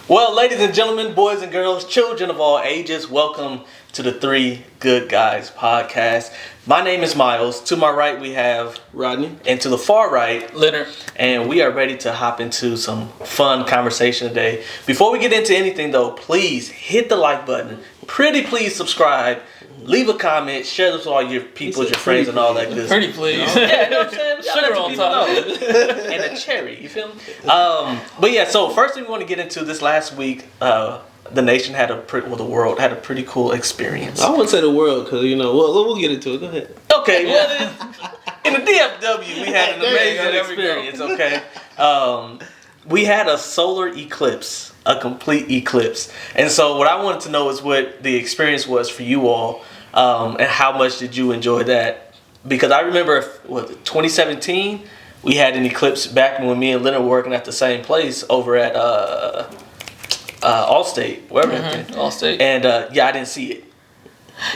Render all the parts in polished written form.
Well, ladies and gentlemen, boys and girls, children of all ages, welcome to the Three Good Guys podcast. My name is Miles. To my right, we have Rodney. And to the far right, Leonard. And we are ready to hop into some fun conversation today. Before we get into anything, though, please hit the like button. Pretty please subscribe. Leave a comment. Share this with all your people, your friends, and all that good stuff. Pretty please. Yeah, you know what I'm saying? Sugar on top. And a cherry, you feel me? But yeah, so first thing we want to get into this last week, the nation had the world had a pretty cool experience. I wouldn't say the world because, we'll get into it. Go ahead. Okay, well, in the DFW, we had an amazing experience, okay? We had a solar eclipse, a complete eclipse. And so what I wanted to know is what the experience was for you all, and how much did you enjoy that? Because I remember, 2017, we had an eclipse back when me and Leonard were working at the same place over at Allstate, wherever it is. Allstate. And I didn't see it.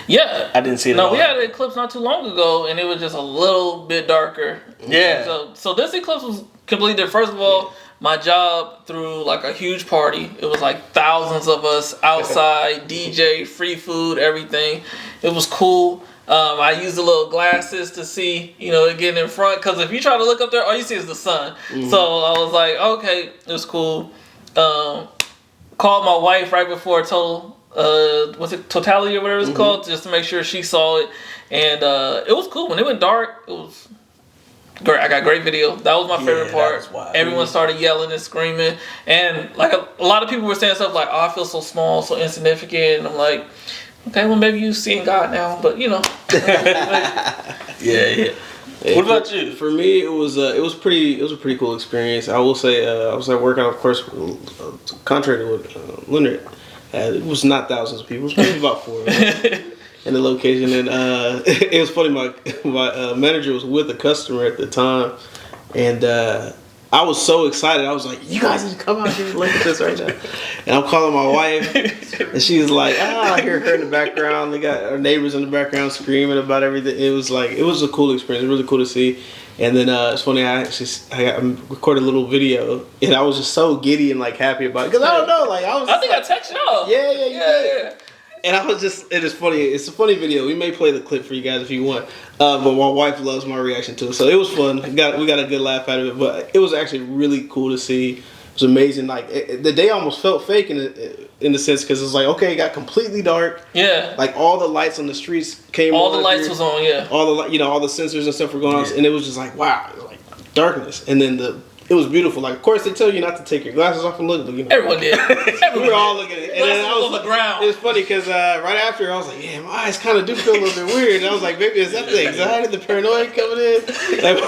Yeah. I didn't see it at No, all. we had an eclipse not too long ago, and it was just a little bit darker. Yeah. So this eclipse was completely different. First of all, my job threw like a huge party. It was like thousands of us outside, DJ, free food, everything. It was cool. I used the little glasses to see, getting in front. Because if you try to look up there, all you see is the sun. Mm-hmm. So I was like, okay, it was cool. Called my wife right before totality or whatever it's called, just to make sure she saw it. And it was cool. When it went dark, it was great. I got great video. That was my favorite part. Everyone started yelling and screaming. And like a lot of people were saying stuff like, oh, I feel so small, so insignificant. And I'm like, okay, well, maybe you're seeing God now, but Yeah. What about you? For me, it was a pretty cool experience. I will say, I was at working, of course, contrary to what Leonard had. It was not thousands of people. It was maybe about 4 of us in the location. And it was funny. My manager was with a customer at the time, and I was so excited. I was like, "You guys need to come out here and look at this right now." And I'm calling my wife, and she's like, I hear her in the background. They got our neighbors in the background screaming about everything. It was a cool experience. Really cool to see. And then it's funny. I recorded a little video, and I was just so giddy and like happy about it because I don't know. Like I think I texted y'all. Yeah, you did. And I was just, it is funny. It's a funny video. We may play the clip for you guys if you want. But my wife loves my reaction to it. So it was fun. We got a good laugh out of it. But it was actually really cool to see. It was amazing. Like, the day almost felt fake in the sense because it was like, okay, it got completely dark. Yeah. Like, all the lights on the streets came on. All the lights was on, yeah. All the sensors and stuff were going on. And it was just like, wow. Like, darkness. And then it was beautiful. Like, of course, they tell you not to take your glasses off and look. Everyone did. We were all looking at it. And then I was on the ground. It was funny because right after, I was like, yeah, my eyes kind of do feel a little bit weird. And I was like, maybe is that the anxiety, the paranoia coming in? And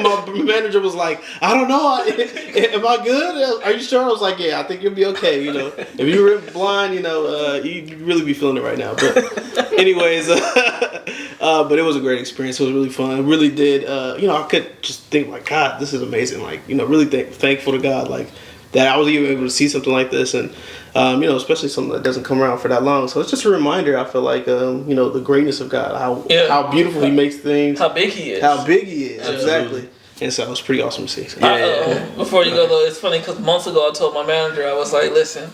my manager was like, I don't know. Am I good? Are you sure? I was like, yeah, I think you'll be okay. If you were blind, you'd really be feeling it right now. But anyways, but it was a great experience. It was really fun. It really did. I could just think like, God, this is amazing. Like, really thankful to God, like that I was even able to see something like this, and especially something that doesn't come around for that long. So it's just a reminder. I feel like the greatness of God, how beautiful He makes things, how big He is, exactly. And so it was pretty awesome to see. So. Before you go though, it's funny because months ago I told my manager, I was like, listen,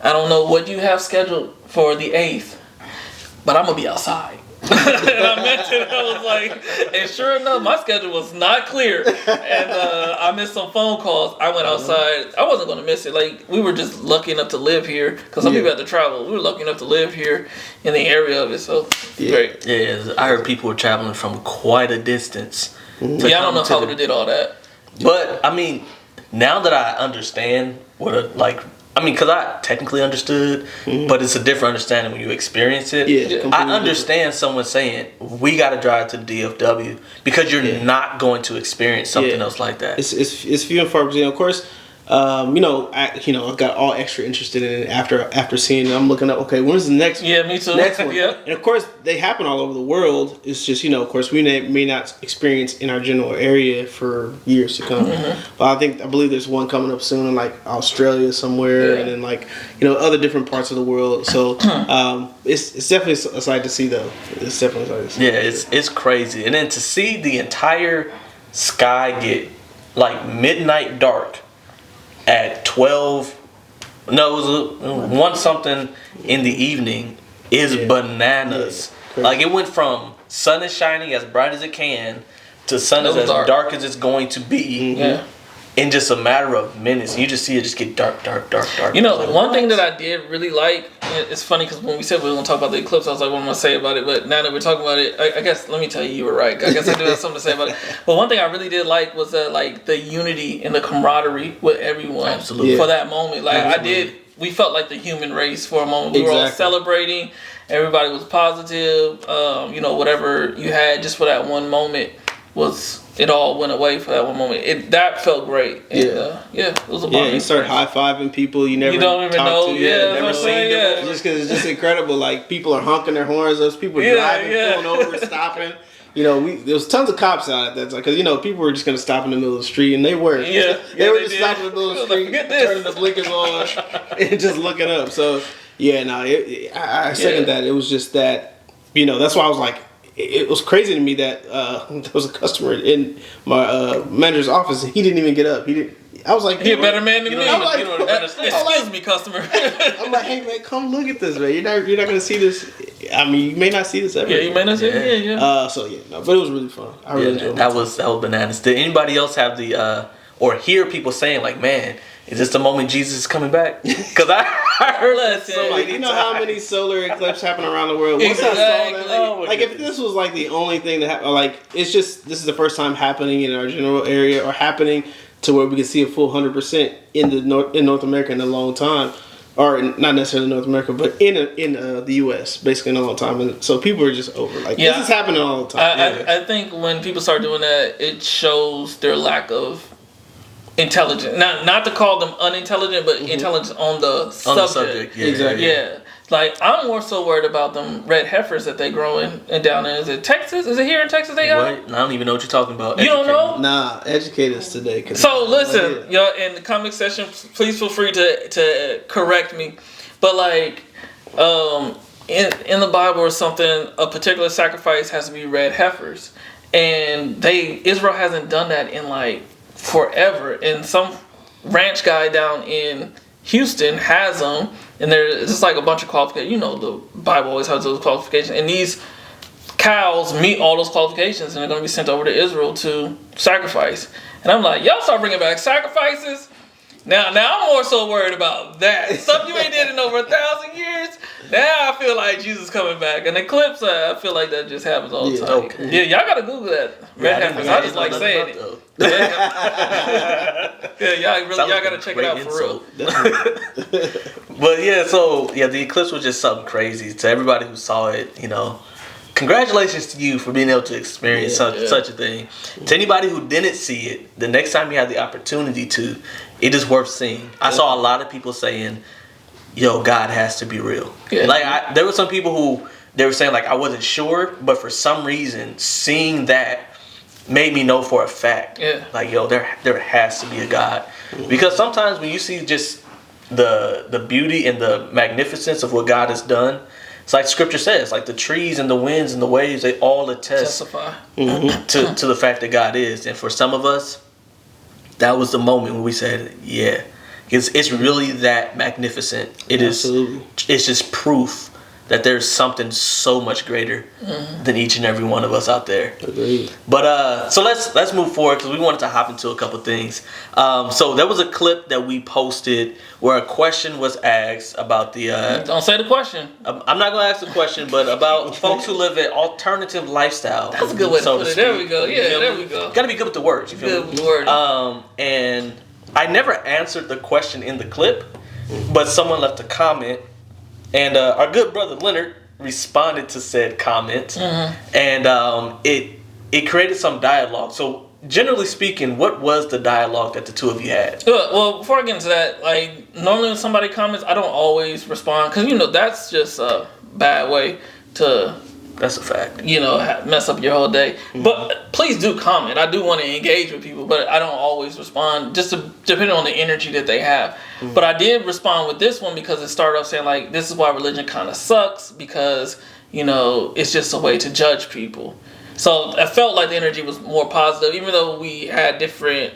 I don't know what you have scheduled for the 8th, but I'm gonna be outside. And I meant it. I was like, and sure enough, my schedule was not clear, and I missed some phone calls. I went outside. I wasn't going to miss it. Like, we were just lucky enough to live here because some people had to travel. We were lucky enough to live here in the area of it. So great. Yeah, I heard people were traveling from quite a distance. I don't know how they did all that. But I mean, now that I understand because I technically understood, but it's a different understanding when you experience it. Yeah, I understand someone saying, we got to drive to the DFW because you're not going to experience something else like that. It's few and far between. Of course, I got all extra interested in it after seeing it. I'm looking up, okay, when's the next? Yeah, me too. Next one. Yeah. And of course, they happen all over the world. It's just, of course, we may not experience in our general area for years to come. But I believe there's one coming up soon in like Australia somewhere, and then like other different parts of the world. So it's definitely a sight to see, though. It's definitely a sight to see. Yeah, it's crazy, and then to see the entire sky get like midnight dark at 12 No, it was one something in the evening is bananas. Yeah. Like it went from sun is shining as bright as it can to sun is as dark as it's going to be. Yeah. In just a matter of minutes, you just see it just get dark. You know, one thing that I did really like, it's funny because when we said we were going to talk about the eclipse, I was like, what am I going to say about it? But now that we're talking about it, I guess, let me tell you were right. I guess I do have something to say about it. But one thing I really did like was like the unity and the camaraderie with everyone. Absolutely. For that moment. Like we felt like the human race for a moment. We were all celebrating. Everybody was positive. You know, whatever you had just for that one moment it all went away for that one moment. That felt great. And, it was a you start high-fiving people you never don't even talked know. to. Never seen them. Just because it's just incredible. Like, people are honking their horns. Those people driving, pulling over, stopping. You know, there was tons of cops out at that time because, you know, people were just going to stop in the middle of the street, and they were. They were just stopping in the middle of the street, turning the blinkers on, and just looking up. So, I second that. It was just that, you know, that's why I was like, it was crazy to me that there was a customer in my manager's office and he didn't even get up. I was like, "He a better man than me." I'm like, excuse me, customer. I'm like, hey man, come look at this, man. You're not gonna see this. I mean, you may not see this ever. Yeah, you may not see it. But it was really fun. I really enjoyed it. That was bananas. Did anybody else have the or hear people saying like, man, is this the moment Jesus is coming back? Because I heard that so many you know how many solar eclipses happen around the world? Once I saw that, like if this was like the only thing that happened, like it's just this is the first time happening in our general area or happening to where we can see a full 100% in North America in a long time, or not necessarily North America, but in the U.S. basically in a long time. And so people are just over like this is happening all the time. I think when people start doing that, it shows their lack of intelligent, not to call them unintelligent, but intelligence on the subject. Exactly. Yeah. Like, I'm more so worried about them red heifers that they growing and down in, is it Texas? Is it here in Texas they got? What? I don't even know what you're talking about. You don't know? Nah, educate us today. So listen, y'all in the comment section, please feel free to correct me. But like, in the Bible or something, a particular sacrifice has to be red heifers, and Israel hasn't done that in like forever. And some ranch guy down in Houston has them, and there's just like a bunch of qualifications. You know, the Bible always has those qualifications, and these cows meet all those qualifications, and they're going to be sent over to Israel to sacrifice. And I'm like, y'all start bringing back sacrifices. Now I'm more so worried about that. Something you ain't did in over 1,000 years. Now I feel like Jesus coming back. An eclipse, I feel like that just happens all the time. Okay. Yeah, y'all gotta Google that. Red heifers. I just like saying it. Y'all gotta check it out for real. But the eclipse was just something crazy. To everybody who saw it, you know, congratulations to you for being able to experience such a thing. To anybody who didn't see it, the next time you have the opportunity to, it is worth seeing. I saw a lot of people saying, yo, God has to be real. Yeah. Like, there were some people who, they were saying, like, I wasn't sure, but for some reason, seeing that made me know for a fact. Yeah. Like, yo, there has to be a God. Because sometimes when you see just the beauty and the magnificence of what God has done, it's like Scripture says, like the trees and the winds and the waves, they all attest to the fact that God is. And for some of us, that was the moment when we said, yeah, it's really that magnificent. It's just proof that there's something so much greater than each and every one of us out there. Agreed. But so let's move forward because we wanted to hop into a couple things. So there was a clip that we posted where a question was asked about the. Don't say the question. I'm not gonna ask the question, but about folks who live an alternative lifestyle. That's a good way to put it. There we go. Yeah, there we go. Gotta be good with the words. You feel good with the word. And I never answered the question in the clip, but someone left a comment. And our good brother Leonard responded to said comment, and it created some dialogue. So generally speaking, what was the dialogue that the two of you had? Well, before I get into that, like normally when somebody comments, I don't always respond because that's just a bad way to. That's a fact. Mess up your whole day. But please do comment. I do want to engage with people, but I don't always respond, just depending on the energy that they have. But I did respond with this one because it started off saying, like, this is why religion kind of sucks because, it's just a way to judge people. So I felt like the energy was more positive, even though we had different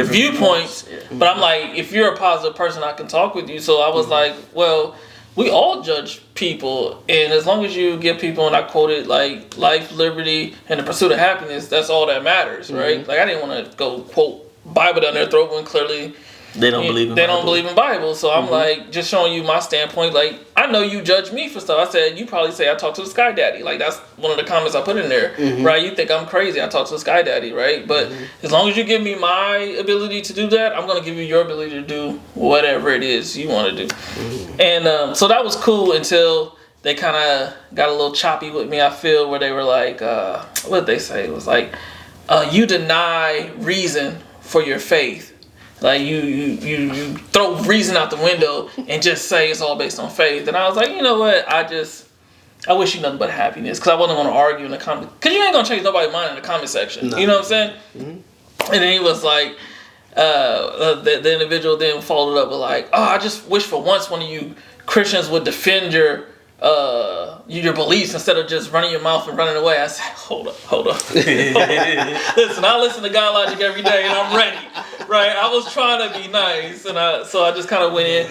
viewpoints. Yeah. But I'm like, if you're a positive person, I can talk with you. So I was like, well, we all judge people, and as long as you give people, and I quoted like life, liberty, and the pursuit of happiness, that's all that matters, right? Like I didn't want to go quote Bible down their throat when clearly they don't believe in Bible. So I'm like, just showing you my standpoint. Like, I know you judge me for stuff. I said, you probably say I talk to the Sky Daddy. Like, that's one of the comments I put in there, right? You think I'm crazy. I talk to the Sky Daddy, right? But as long as you give me my ability to do that, I'm going to give you your ability to do whatever it is you want to do. And so that was cool until they kind of got a little choppy with me, I feel, where they were like, what did they say? It was like, you deny reason for your faith. Like you throw reason out the window and just say it's all based on faith. And I was like, you know what? I wish you nothing but happiness, because I wasn't going to argue in the comment. Because you ain't going to change nobody's mind in the comment section. No. You know what I'm saying? And then he was like, the individual then followed up with like, oh, I just wish for once one of you Christians would defend your beliefs instead of just running your mouth and running away. I said, hold up. Listen, I listen to God Logic every day and I'm ready, right? I was trying to be nice, and so I just kind of went in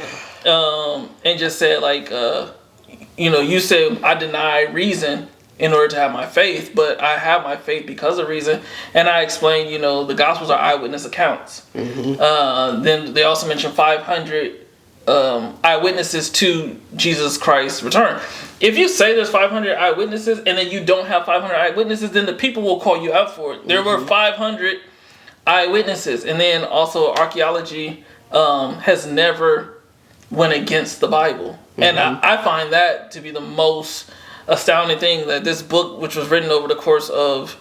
and just said like, you said I deny reason in order to have my faith, but I have my faith because of reason. And I explained, the Gospels are eyewitness accounts. Then they also mentioned 500 eyewitnesses to Jesus Christ's return. If you say there's 500 eyewitnesses and then you don't have 500 eyewitnesses, then the people will call you out for it. There were 500 eyewitnesses. And then also archaeology has never went against the Bible. And I find that to be the most astounding thing, that this book, which was written over the course of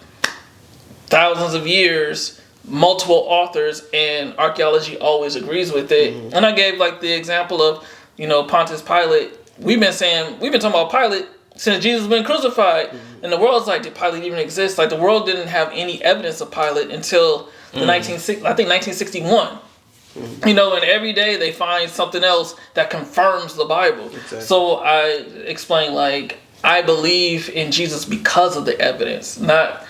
thousands of years, multiple authors, and archaeology always agrees with it. And I gave like the example of, Pontius Pilate. We've been talking about Pilate since Jesus has been crucified. And the world's like, did Pilate even exist? Like, the world didn't have any evidence of Pilate until the 1961. And every day they find something else that confirms the Bible. Exactly. So I explained, like, I believe in Jesus because of the evidence, not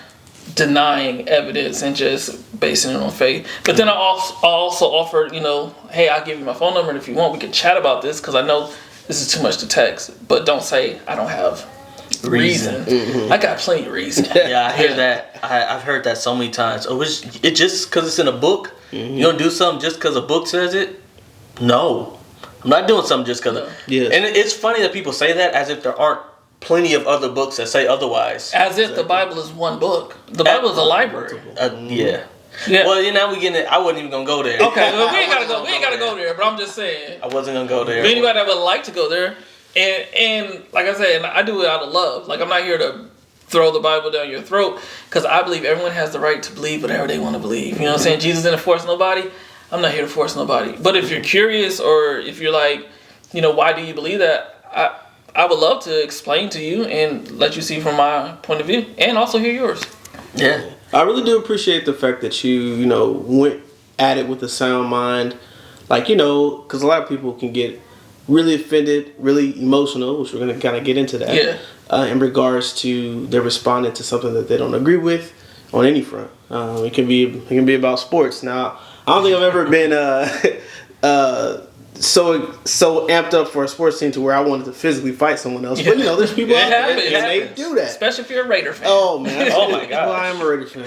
denying evidence and just basing it on faith. But then I also offered, hey, I'll give you my phone number, and if you want, we can chat about this, because I know this is too much to text. But don't say I don't have reason. I got plenty of reason. Yeah, I hear that. I've heard that so many times. Oh, it just because it's in a book? You don't do something just because a book says it? No. I'm not doing something just because Yes. And it's funny that people say that as if there aren't plenty of other books that say otherwise. As if the Bible is one book. The Bible is a library. Yeah. Well, now we getting it. I wasn't even gonna go there. Okay, well, we ain't gotta go there. But I'm just saying. I wasn't gonna go there. But anybody that would like to go there, and like I said, I do it out of love. Like, I'm not here to throw the Bible down your throat, because I believe everyone has the right to believe whatever they want to believe. You know what I'm saying? Jesus didn't force nobody. I'm not here to force nobody. But if you're curious, or if you're like, why do you believe that? I would love to explain to you and let you see from my point of view, and also hear yours. Yeah. I really do appreciate the fact that you went at it with a sound mind. Like, because a lot of people can get really offended, really emotional, which we're going to kind of get into that. Yeah. In regards to their responding to something that they don't agree with on any front. It can be about sports. Now, I don't think I've ever been so amped up for a sports team to where I wanted to physically fight someone else. But there's people out there and they do that. Especially if you're a Raider fan. Oh man! Oh my god! Well, I am a Raider fan.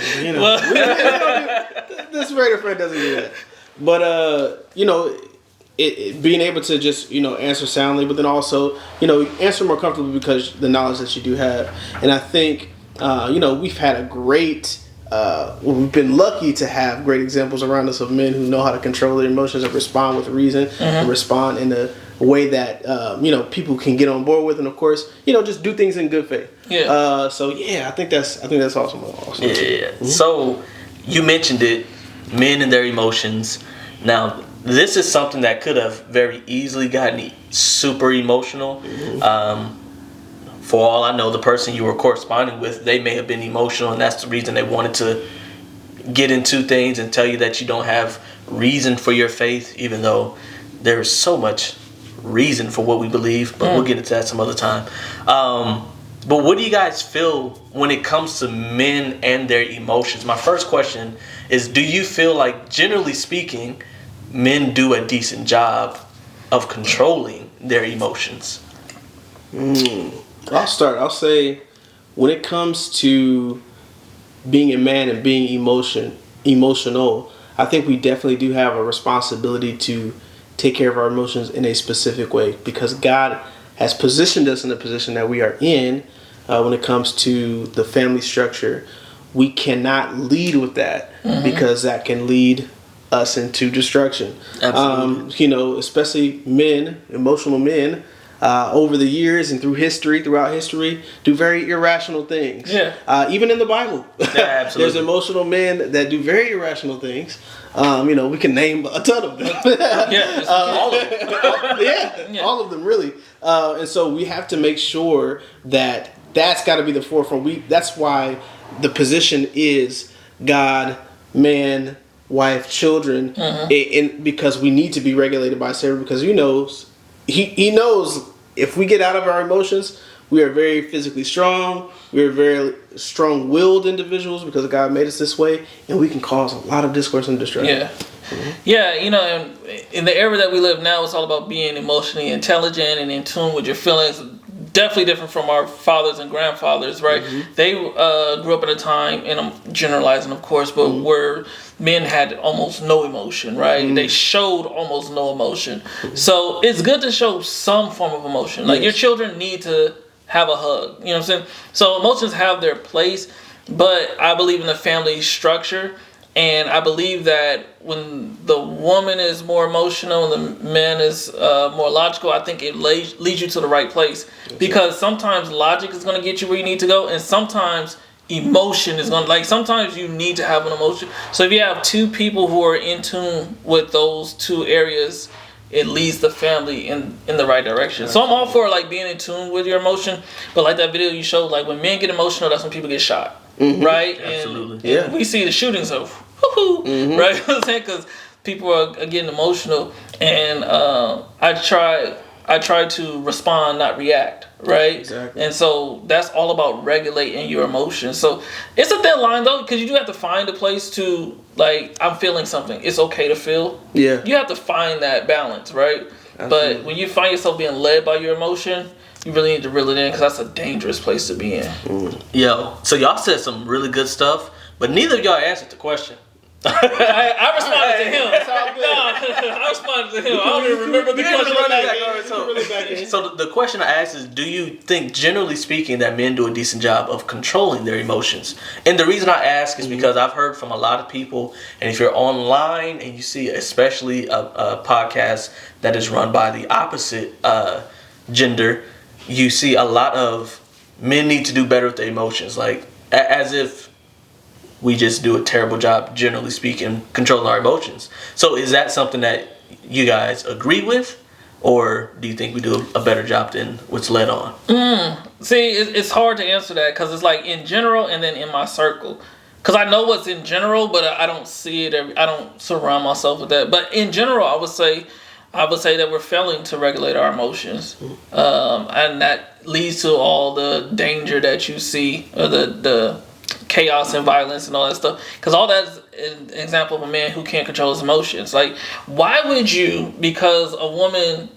This Raider fan doesn't do that. But it being able to just answer soundly, but then also answer more comfortably because the knowledge that you do have. And I think we've had a great. We've been lucky to have great examples around us of men who know how to control their emotions and respond with reason, and respond in a way that people can get on board with, and of course just do things in good faith. Yeah. I think that's awesome. Yeah. So you mentioned it, men and their emotions. Now this is something that could have very easily gotten super emotional. For all I know, the person you were corresponding with, they may have been emotional, and that's the reason they wanted to get into things and tell you that you don't have reason for your faith, even though there is so much reason for what we believe. But we'll get into that some other time. But what do you guys feel when it comes to men and their emotions? My first question is, do you feel like, generally speaking, men do a decent job of controlling their emotions? I'll start. I'll say, when it comes to being a man and being emotional, I think we definitely do have a responsibility to take care of our emotions in a specific way, because God has positioned us in the position that we are in. When it comes to the family structure, we cannot lead with that, because that can lead us into destruction. Absolutely. Especially men, emotional men, over the years and throughout history, do very irrational things. Yeah. Even in the Bible, absolutely. there's emotional men that do very irrational things. We can name a ton of them. All of them. All of them, really. And so we have to make sure that that's got to be the forefront. That's why the position is God, man, wife, children, because we need to be regulated by Sarah, because he knows if we get out of our emotions, we are very physically strong. We are very strong-willed individuals, because God made us this way, and we can cause a lot of discourse and destruction. Yeah. Yeah, in the era that we live now, it's all about being emotionally intelligent and in tune with your feelings. Definitely different from our fathers and grandfathers, right? They grew up in a time, and I'm generalizing, of course, but where men had almost no emotion, right? They showed almost no emotion. So it's good to show some form of emotion. Like, your children need to have a hug. You know what I'm saying? So emotions have their place, but I believe in the family structure. And I believe that when the woman is more emotional and the man is more logical, I think it leads you to the right place. Because sometimes logic is going to get you where you need to go, and sometimes emotion is going to, sometimes you need to have an emotion. So if you have two people who are in tune with those two areas, it leads the family in the right direction. So I'm all for being in tune with your emotion, but like that video you showed, when men get emotional, that's when people get shot. Right? Absolutely. And we see the shootings of right? You know what I'm saying? Because people are getting emotional, and I try to respond, not react, right? Exactly. And so that's all about regulating your emotions. So it's a thin line, though, because you do have to find a place to, I'm feeling something. It's okay to feel. Yeah. You have to find that balance, right? Absolutely. But when you find yourself being led by your emotion, you really need to reel it in, because that's a dangerous place to be in. Yo, so y'all said some really good stuff, but neither of y'all answered the question. I responded to him. I responded to him. I don't even remember the question. So the question I asked is, do you think, generally speaking, that men do a decent job of controlling their emotions? And the reason I ask is because I've heard from a lot of people, and if you're online and you see especially a podcast that is run by the opposite gender, you see a lot of men need to do better with their emotions, as if we just do a terrible job, generally speaking, controlling our emotions. So is that something that you guys agree with, or do you think we do a better job than what's led on? See, it's hard to answer that, because it's in general and then in my circle. Because I know what's in general, but I don't see it. I don't surround myself with that. But in general, I would say that we're failing to regulate our emotions, and that leads to all the danger that you see, or the chaos and violence and all that stuff. Because all that's an example of a man who can't control his emotions. Why would you, because a woman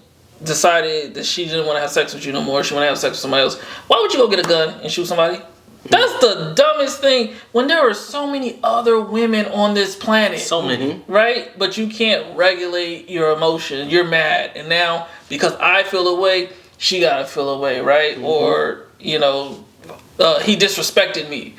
decided that she didn't want to have sex with you no more, she want to have sex with somebody else, why would you go get a gun and shoot somebody? That's the dumbest thing, when there are so many other women on this planet. So many. Right? But you can't regulate your emotions. You're mad, and now because I feel a way, she gotta feel a way, right? Or he disrespected me.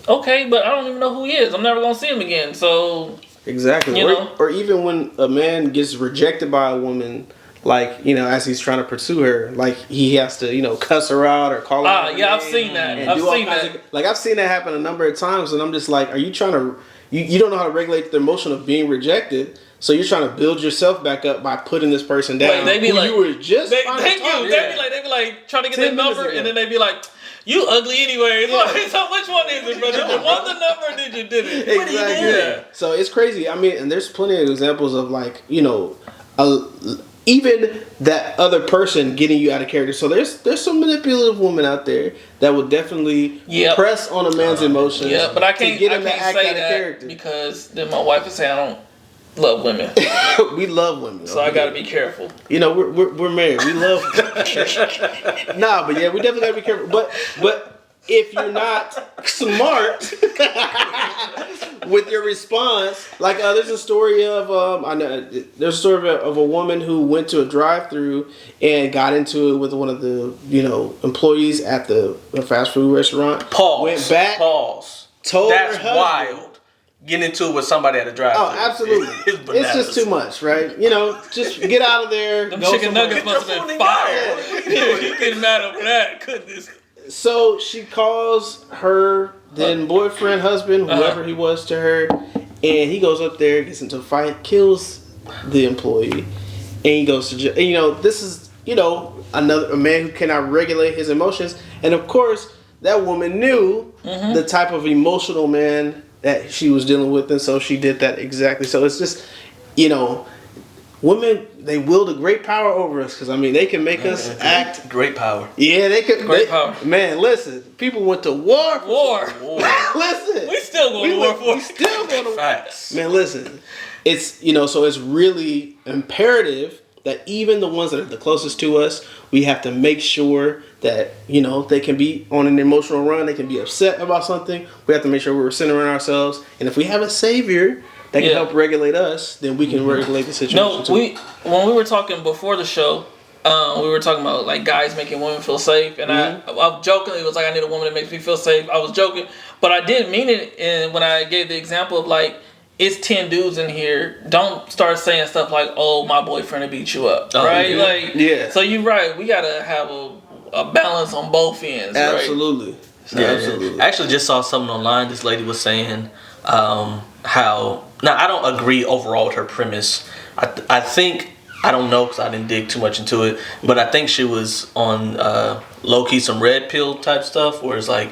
Okay, but I don't even know who he is. I'm never gonna see him again. So exactly. Or even when a man gets rejected by a woman, as he's trying to pursue her, he has to, cuss her out or call her out. Yeah, I've seen that. I've seen that happen a number of times, and I'm just are you trying to? You don't know how to regulate the emotion of being rejected, so you're trying to build yourself back up by putting this person down. They be you were just they be trying to get their number, and then they be like, "You ugly anyway." So which one is it, bro? Did you want the number? Or did it? Exactly. Yeah. So it's crazy. I mean, and there's plenty of examples of even that other person getting you out of character. So there's some manipulative women out there that will definitely press on a man's emotions. Yeah, but I can't get him to say act out of that character because then my wife would say I don't love women. We love women, so I got to be careful. You know, we're married. We love. Nah, but yeah, we definitely got to be careful. But if you're not smart with your response, like there's a story of there's a story of a woman who went to a drive-through and got into it with one of the employees at the fast food restaurant. Went back. Told That's her husband, wild. Getting into it with somebody at a drive-thru. Oh, absolutely. It's just too much, right? Just get out of there. Them chicken nuggets must have been fire. You getting mad over that? Goodness. So she calls her then boyfriend, husband, whoever he was to her, and he goes up there, gets into a fight, kills the employee, and he goes to jail. And, this is a man who cannot regulate his emotions, and of course that woman knew the type of emotional man that she was dealing with, and so she did that exactly. So it's just women, they wield a great power over us because they can make us act. Great power. Yeah, they could. Great power. Man, listen, people went to war. Listen, we still going to war for. We still going to war. Facts. Man, listen, it's so it's really imperative that even the ones that are the closest to us, we have to make sure that they can be on an emotional run. They can be upset about something. We have to make sure we're centering ourselves, and if we have a savior that can help regulate us, then we can regulate the situation. No, when we were talking before the show, we were talking about like guys making women feel safe, and I jokingly was like, I need a woman that makes me feel safe. I was joking, but I did mean it. And when I gave the example of like, it's 10 dudes in here, don't start saying stuff like, "Oh, my boyfriend will beat you up," right? Yeah. Like, yeah. So you're right. We gotta have a balance on both ends. Absolutely. Right? Yeah, absolutely. I actually just saw something online. This lady was saying how. Now, I don't agree overall with her premise. I think, I don't know because I didn't dig too much into it, but I think she was on low-key some red pill type stuff where it's like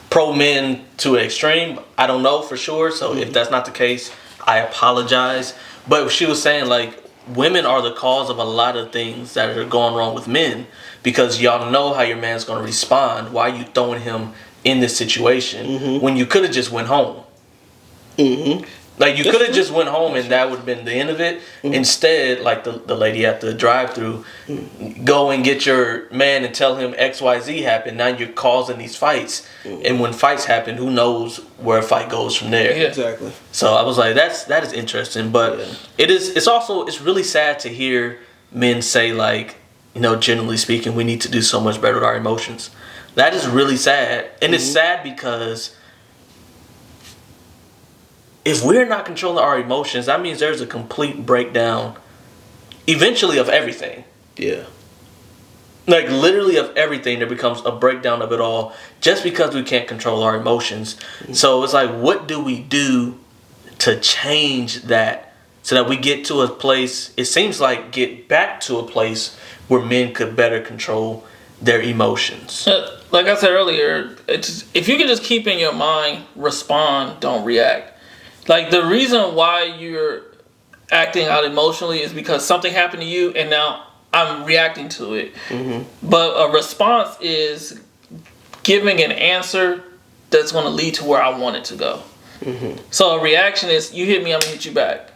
pro men to an extreme. I don't know for sure, so if that's not the case, I apologize. But she was saying like women are the cause of a lot of things that are going wrong with men because y'all know how your man's going to respond. Why are you throwing him in this situation when you could have just went home? Like you could have just went home and that would have been the end of it. Instead, like the lady at the drive-thru, go and get your man and tell him XYZ happened. Now you're causing these fights, and when fights happen, who knows where a fight goes from there? Yeah. Exactly. So I was like, that is interesting, but it's really sad to hear men say like, generally speaking, we need to do so much better with our emotions. That is really sad, and it's sad because if we're not controlling our emotions, that means there's a complete breakdown, eventually, of everything. Yeah. Like, literally of everything, there becomes a breakdown of it all just because we can't control our emotions. So it's like, what do we do to change that so that we get to a place, it seems like get back to a place where men could better control their emotions? Like I said earlier, if you can just keep in your mind, respond, don't react. Like, the reason why you're acting out emotionally is because something happened to you and now I'm reacting to it. But a response is giving an answer that's going to lead to where I want it to go. So a reaction is, you hit me, I'm going to hit you back.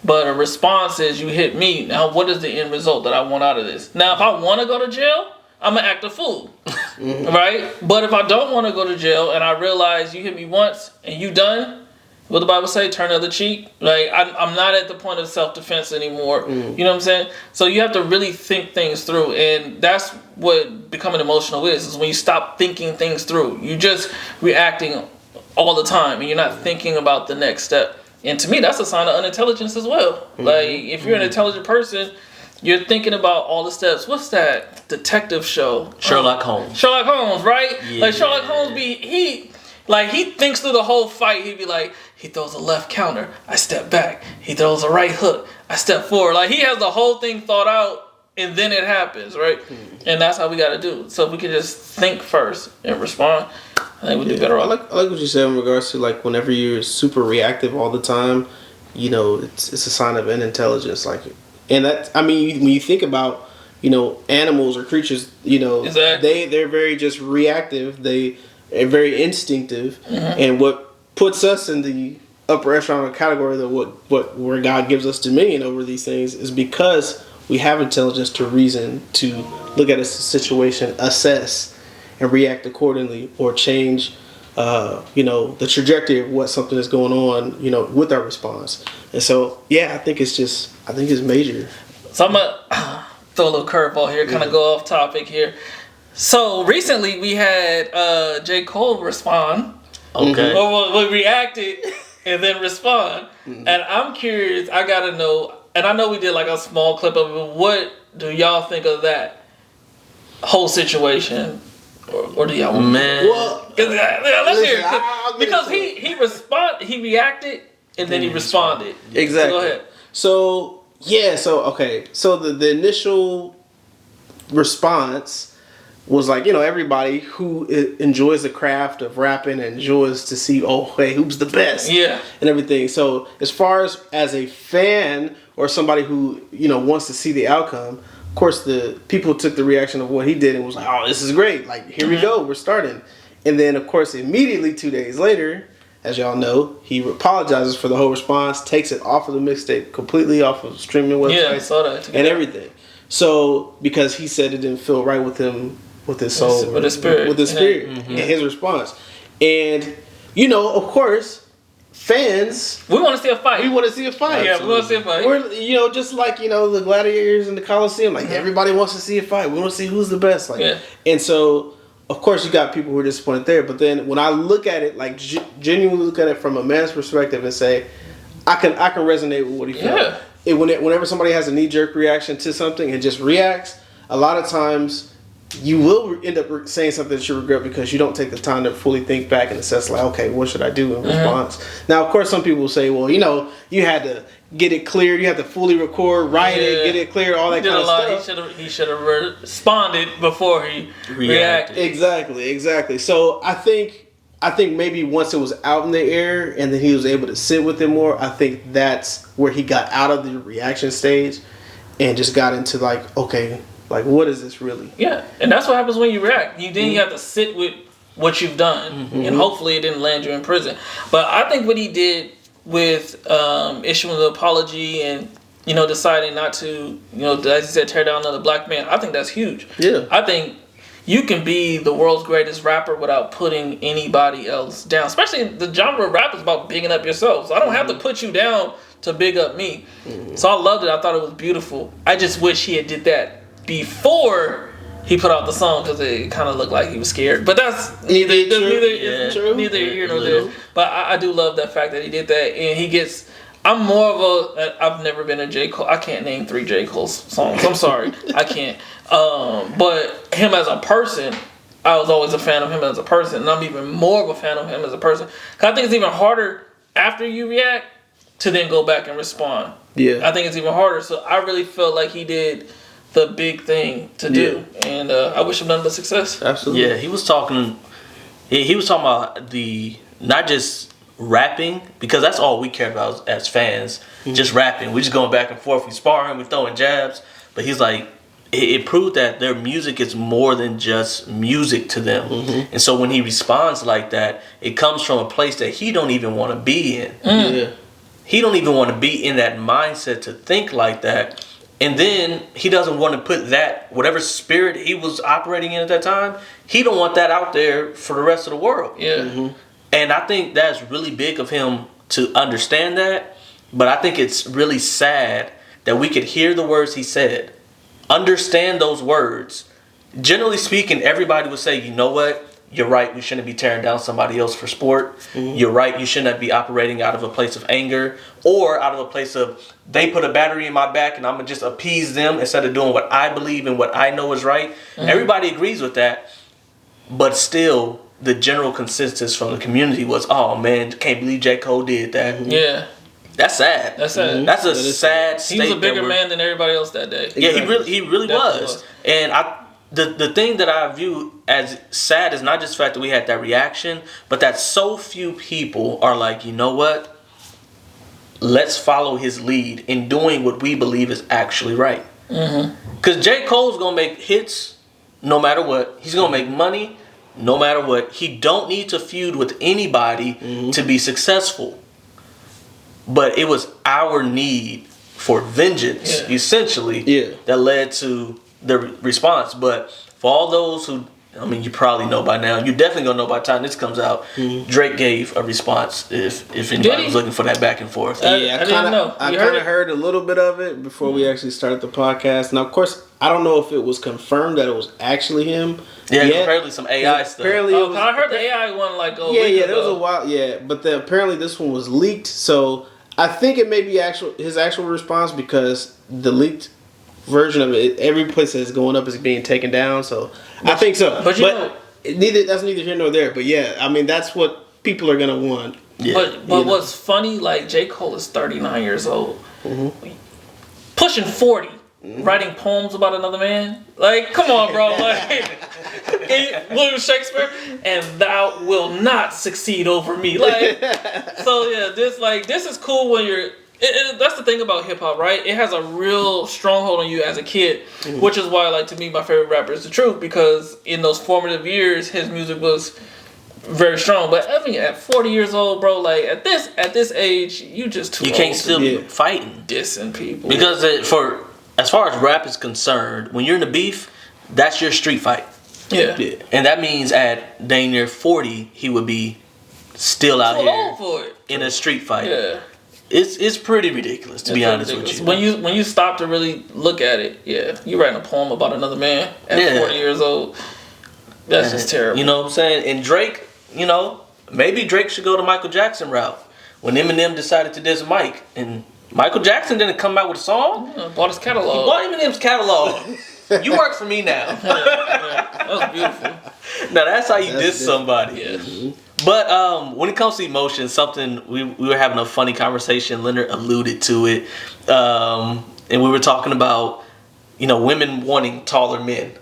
But a response is, you hit me, now what is the end result that I want out of this? Now, if I want to go to jail, I'm going to act a fool. Right? But if I don't want to go to jail and I realize you hit me once and you done, what the Bible say, turn the other cheek. Like, I'm not at the point of self-defense anymore. You know what I'm saying? So you have to really think things through. And that's what becoming emotional is when you stop thinking things through. You're just reacting all the time and you're not thinking about the next step. And to me, that's a sign of unintelligence as well. Like, if you're an intelligent person, you're thinking about all the steps. What's that detective show? Sherlock Holmes. Sherlock Holmes, right? Yeah. Like, Sherlock Holmes he thinks through the whole fight. He'd be like, he throws a left counter, I step back. He throws a right hook, I step forward. Like, he has the whole thing thought out, and then it happens, right? And that's how we got to do. So if we can just think first and respond, I think we'd do better off. I like what you said in regards to, like, whenever you're super reactive all the time, it's a sign of unintelligence. Like, And that, I mean, when you think about, you know, animals or creatures, you know, exactly. they're very just reactive. They are very instinctive, and what puts us in the upper echelon category of where God gives us dominion over these things is because we have intelligence to reason, to look at a situation, assess, and react accordingly, or change, you know, the trajectory of what something is going on, you know, with our response. And so, yeah, I think it's major. So I'm gonna throw a little curveball here, kind of go off topic here. So recently we had J. Cole respond. Okay. Or we reacted and then respond. And I'm curious, I gotta know, and I know we did like a small clip of it, what do y'all think of that whole situation? Or do y'all want Well, let's hear it. Because he reacted and then he responded. Exactly. So go ahead. So, yeah, okay. So the initial response was like, you know, everybody who enjoys the craft of rapping and enjoys to see, oh, hey, who's the best? Yeah. And everything. So as far as a fan or somebody who, you know, wants to see the outcome, of course, the people took the reaction of what he did and was like, oh, this is great. Like, here we go. We're starting. And then, of course, immediately 2 days later, as y'all know, he apologizes for the whole response, takes it off of the mixtape, completely off of streaming websites. Yeah, I saw that. And everything. So, because he said it didn't feel right with him, with his soul. With his spirit. With his spirit. And his response. And, you know, of course, fans... We want to see a fight. We want to see a fight. Yeah, we want to see a fight. We're, you know, just like, you know, the gladiators in the Coliseum. Like, everybody wants to see a fight. We want to see who's the best. Like, and so... Of course, you got people who are disappointed there, but then when I look at it, like genuinely look at it from a man's perspective and say, I can resonate with what he felt. Yeah. Whenever somebody has a knee jerk reaction to something and just reacts, a lot of times you will end up saying something that you regret because you don't take the time to fully think back and assess, like, okay, what should I do in response? Now, of course, some people will say, well, you know, you had to get it cleared, you have to fully record, write it, get it cleared, all that kind of stuff. He should have responded before he reacted. Exactly. So I think maybe once it was out in the air and then he was able to sit with it more, I think that's where he got out of the reaction stage and just got into like, okay, like what is this really? Yeah, and that's what happens when you react. You have to sit with what you've done, and hopefully it didn't land you in prison. But I think what he did with issuing the apology and, you know, deciding not to, you know, as you said, tear down another black man, I think that's huge. Yeah. I think you can be the world's greatest rapper without putting anybody else down. Especially the genre of rap is about bigging up yourself. So I don't have to put you down to big up me. So I loved it. I thought it was beautiful. I just wish he had did that before he put out the song because it kind of looked like he was scared. But that's neither here nor there. But I do love that fact that he did that, and he gets. I'm more of I've never been a J. Cole. I can't name 3 J. Cole songs. I'm sorry, I can't. But him as a person, I was always a fan of him as a person, and I'm even more of a fan of him as a person. Cause I think it's even harder after you react to then go back and respond. Yeah, I think it's even harder. So I really felt like he did the big thing to do, and I wish him nothing but success. Absolutely. Yeah, he was talking about the not just rapping, because that's all we care about as fans, just rapping. We just going back and forth, we sparring, we throwing jabs. But he's like, it proved that their music is more than just music to them. And so when he responds like that, it comes from a place that he don't even want to be in. Yeah. He don't even want to be in that mindset to think like that. And then he doesn't want to put that, whatever spirit he was operating in at that time, he don't want that out there for the rest of the world. Yeah. And I think that's really big of him to understand that. But I think it's really sad that we could hear the words he said, understand those words. Generally speaking, everybody would say, you know what? You're right, we shouldn't be tearing down somebody else for sport. You're right, you shouldn't be operating out of a place of anger or out of a place of, they put a battery in my back and I'm going to just appease them instead of doing what I believe and what I know is right. Everybody agrees with that. But still, the general consensus from the community was, oh man, can't believe J. Cole did that. Yeah. That's sad. That's sad. That's a sad state. He was a bigger man than everybody else that day. Yeah, he really was. And the thing that I view as sad is not just the fact that we had that reaction, but that so few people are like, you know what? let's follow his lead in doing what we believe is actually right. Because J. Cole's gonna make hits no matter what. He's gonna make money no matter what. He don't need to feud with anybody to be successful. But it was our need for vengeance, essentially, that led to the response. But for all those who, I mean, you probably know by now. You definitely gonna know by the time this comes out. Drake gave a response if anybody was looking for that back and forth. Yeah, I kind of heard a little bit of it before we actually started the podcast. Now, of course, I don't know if it was confirmed that it was actually him. Yeah, apparently some AI stuff. Apparently, I heard the AI one like there was a while. Yeah, but apparently this one was leaked. So I think it may be his actual response because the leaked version of it, every place that's going up is being taken down. So I think so. But that's neither here nor there. But yeah, I mean that's what people are gonna want. Yeah. But what's funny, like J. Cole is 39 years old, pushing 40, writing poems about another man. Like, come on, bro. Like William Shakespeare, and thou will not succeed over me. Like, so yeah, this is cool when you're. That's the thing about hip hop, right? It has a real stronghold on you as a kid, which is why, like, to me, my favorite rapper is The Truth, because in those formative years, his music was very strong. But I mean, at 40 years old, bro, like at this age, you just too. You can't still be fighting, dissing people, because as far as rap is concerned, when you're in the beef, that's your street fight. Yeah. And that means at dang near 40, he would be still out here for it. In a street fight. Yeah. It's pretty ridiculous, to be honest with you. When you stop to really look at it, you writing a poem about another man at 40 years old. That's just terrible. You know what I'm saying? And Drake, maybe Drake should go the Michael Jackson route. When Eminem decided to diss Mike, and Michael Jackson didn't come out with a song. Bought his catalog. He bought Eminem's catalog. You work for me now. That was beautiful. Now that's how you diss somebody. Yeah. But when it comes to emotions, something we were having a funny conversation. Leonard alluded to it, and we were talking about women wanting taller men,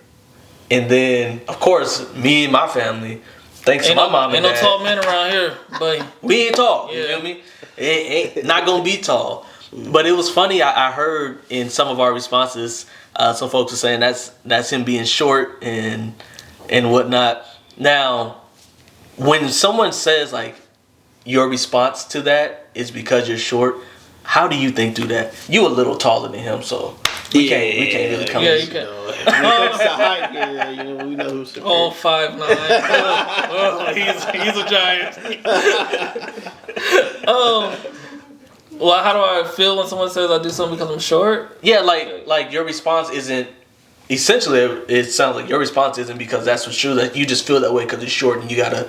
and then of course me and my family, thanks to my mom and dad, ain't no tall men around here, but we ain't tall. You feel me? It ain't not gonna be tall. But it was funny. I heard in some of our responses, some folks were saying that's him being short and whatnot. Now, when someone says like your response to that is because you're short, how do you think through that? You a little taller than him, so we can't really come. Yeah, you can. When it comes to height here, we know who's superior. All 5'9". He's a giant. Well, how do I feel when someone says I do something because I'm short? Yeah, like your response isn't. Essentially, it sounds like your response isn't because that's what's true. That you just feel that way because it's short, and you gotta,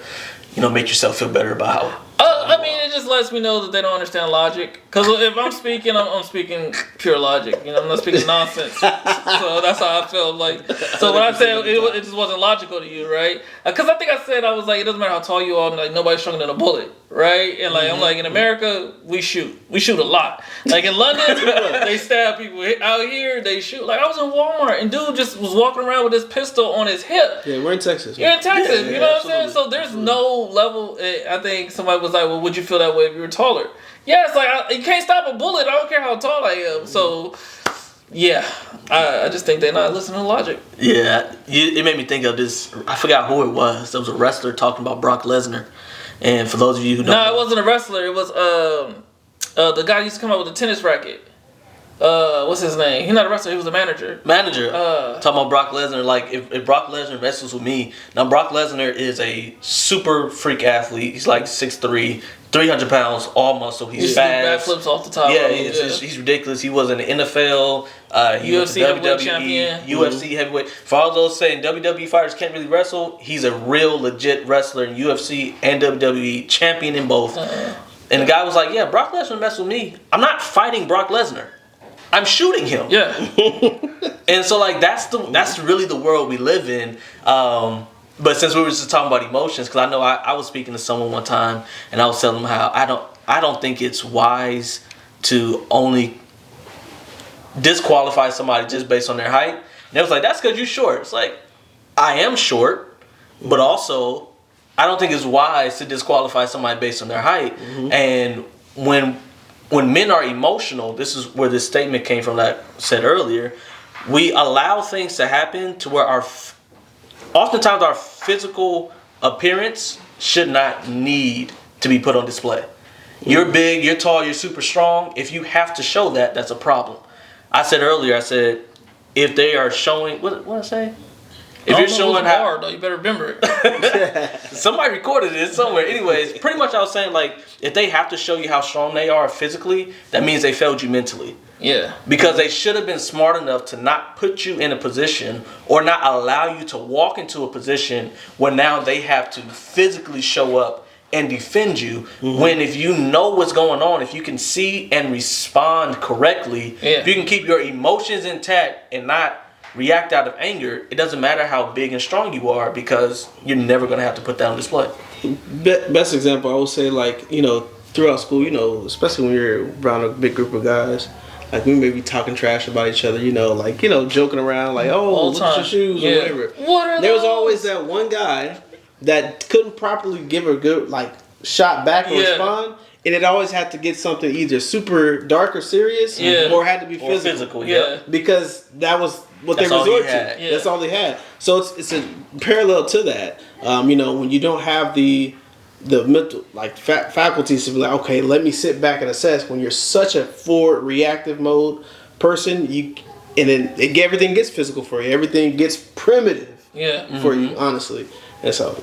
make yourself feel better about how. I mean, it just lets me know that they don't understand logic. Because if I'm speaking, I'm speaking pure logic. I'm not speaking nonsense. So that's how I feel. Like, so when I said it just wasn't logical to you, right? Because I think I said, I was like, it doesn't matter how tall you are. Like, nobody's stronger than a bullet, right? And like, I'm like, in America, we shoot a lot. Like in London, they stab people. Out here, they shoot. Like I was in Walmart and dude just was walking around with this pistol on his hip. Yeah, we're in Texas. You're in Texas. You know what I'm saying? So there's no level. I think somebody was like, well, would you feel that way if you were taller? Yeah, it's like you can't stop a bullet. I don't care how tall I am. So, yeah, I just think they're not listening to logic. Yeah, it made me think of this. I forgot who it was. There was a wrestler talking about Brock Lesnar. And for those of you who don't know, it wasn't a wrestler. It was the guy who used to come out with a tennis racket. What's his name? He's not a wrestler. He was a manager. Talking about Brock Lesnar. Like if Brock Lesnar wrestles with me, now Brock Lesnar is a super freak athlete. He's like 6'3", 300 pounds, all muscle. He's fast. Backflips off the top. Yeah, he's ridiculous. He was in the NFL. He was UFC heavyweight champion. UFC heavyweight. For all those saying WWE fighters can't really wrestle, he's a real legit wrestler in UFC and WWE, champion in both. And the guy was like, "Yeah, Brock Lesnar messed with me. I'm not fighting Brock Lesnar. I'm shooting him." Yeah. And so like that's really the world we live in. But since we were just talking about emotions, because I know I was speaking to someone one time and I was telling them how I don't think it's wise to only disqualify somebody just based on their height. And they was like, that's because you're short. It's like, I am short, but also I don't think it's wise to disqualify somebody based on their height. And when when men are emotional, this is where this statement came from that I said earlier. We allow things to happen to where oftentimes our physical appearance should not need to be put on display. You're big, you're tall, you're super strong. If you have to show that, that's a problem. I said earlier, if they are showing, what did I say? If you're showing how hard, though, you better remember it. somebody recorded it somewhere. Anyways, pretty much I was saying, like, if they have to show you how strong they are physically, that means they failed you mentally. Yeah. Because they should have been smart enough to not put you in a position or not allow you to walk into a position where now they have to physically show up and defend you. When if you know what's going on, if you can see and respond correctly, if you can keep your emotions intact and not react out of anger, it doesn't matter how big and strong you are, because you're never going to have to put that on display. Best example, I would say, like, throughout school, especially when you're around a big group of guys, like, we may be talking trash about each other, joking around, like, oh, look at your shoes or whatever. There was always that one guy that couldn't properly give a good, like, shot back or respond. And it always had to get something either super dark or serious, or had to be physical. Because that was what they resorted to. Yeah. That's all they had. So it's a parallel to that. When you don't have the mental, like, faculties to be like, okay, let me sit back and assess. When you're such a forward reactive mode person, everything gets physical for you. Everything gets primitive for you, honestly. And so,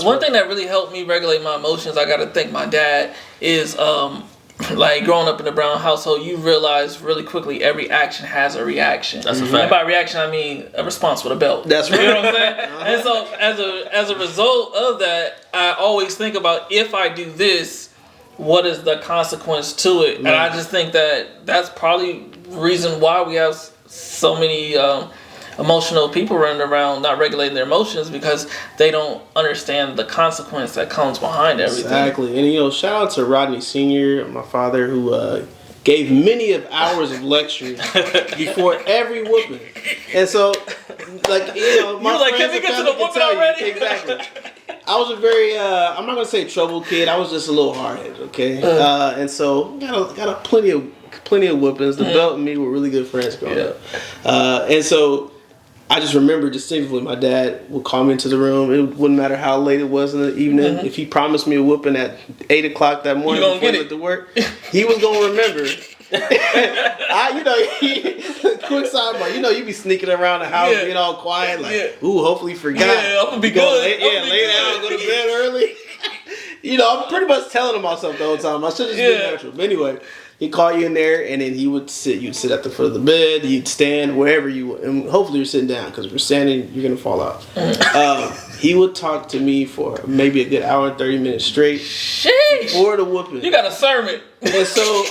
one thing that really helped me regulate my emotions, I got to thank my dad, is like, growing up in the Brown household, you realize really quickly every action has a reaction. That's a fact. And by reaction, I mean a response with a belt. That's right. You know what I'm saying? And so as a result of that, I always think about, if I do this, what is the consequence to it? And I just think that that's probably the reason why we have so many emotional people running around not regulating their emotions, because they don't understand the consequence that comes behind everything. Exactly. And shout out to Rodney Sr., my father, who gave many of hours of lectures before every whooping. And so, like, my friends, can we get to the whooping already? Exactly. I was a very, I'm not going to say troubled kid. I was just a little hard-headed, okay? And so, got a plenty of whoopings. The belt and me were really good friends growing up. And so, I just remember distinctly my dad would call me into the room. It wouldn't matter how late it was in the evening. If he promised me a whooping at 8 o'clock that morning before he went to work, he was going to remember. Quick sidebar, you be sneaking around the house, being all quiet, like, ooh, hopefully he forgot. Yeah, I'm going to be good. Lay down, go to bed early. I'm pretty much telling him myself the whole time. I should have just been natural. But anyway, he'd call you in there, and then he would sit. You'd sit at the foot of the bed. You'd stand wherever and hopefully you're sitting down, because if you're standing, you're gonna fall out. He would talk to me for maybe a good hour and 30 minutes straight. Sheesh. Before the whooping. You got a sermon. And so,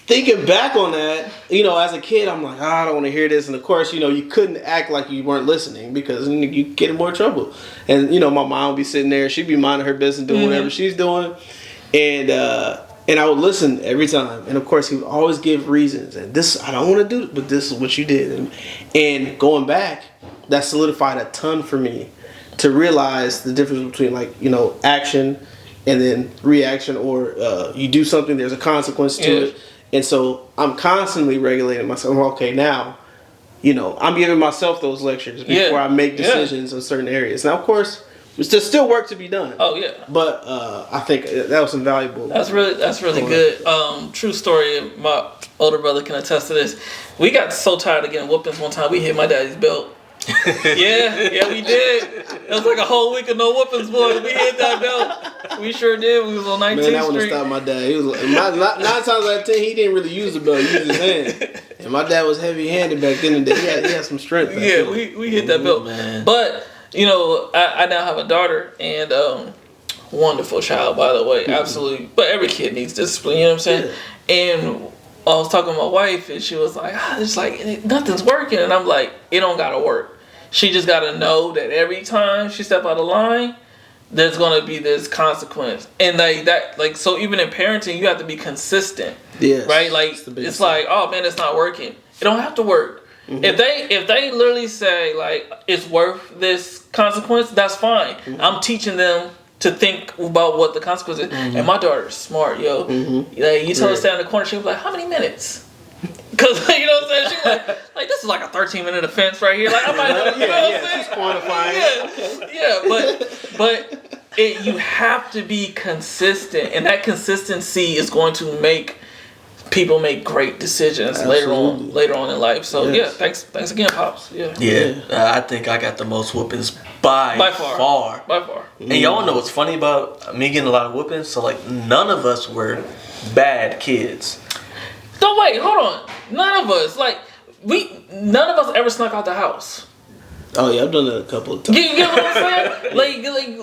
thinking back on that, as a kid, I'm like, I don't want to hear this. And of course, you couldn't act like you weren't listening, because you get in more trouble. And my mom would be sitting there. She'd be minding her business, doing whatever she's doing, and I would listen every time. And of course, he would always give reasons. And this, I don't want to do it, but this is what you did. And going back, that solidified a ton for me to realize the difference between, like, action and then reaction, or you do something, there's a consequence to it. And so I'm constantly regulating myself. Okay, now, I'm giving myself those lectures before I make decisions in certain areas. Now, of course, there's still work to be done. Oh yeah. But I think that was invaluable. That's really good. True story. My older brother can attest to this. We got so tired of getting whoopings one time. We hit my daddy's belt. yeah, we did. It was like a whole week of no whoopings, boys. We hit that belt. We sure did. We was on 19th Street. Man, that wouldn't stop my dad. He was 9 times out of 10, he didn't really use the belt. He used his hand. And my dad was heavy-handed back then. And he had some strength. Yeah, we hit that belt. Man. But I now have a daughter, and wonderful child, by the way, absolutely. But every kid needs discipline. You know what I'm saying? Yeah. And I was talking to my wife, and she was like, it's like nothing's working, and I'm like, it don't gotta work. She just gotta know that every time she step out of line, there's gonna be this consequence, and so even in parenting, you have to be consistent. Yes, right? Like it's like, oh man, it's not working. It don't have to work. Mm-hmm. If they literally say, like, it's worth this consequence, that's fine. Mm-hmm. I'm teaching them to think about what the consequences. And my daughter's smart, yo. Like, you tell her to stand in the corner, she'll be like, how many minutes? Because, you know what I'm saying? She's like, this is like a 13-minute offense right here. Like, I might not, you know what I'm saying? She's quantifying. You have to be consistent, and that consistency is going to make people make great decisions later on in life. So thanks again, Pops. I think I got the most whoopings by far. And y'all know what's funny about me getting a lot of whoopings? So like none of us were bad kids. No, wait, hold on. None of us ever snuck out the house. Oh yeah, I've done that a couple of times. You get what I'm saying?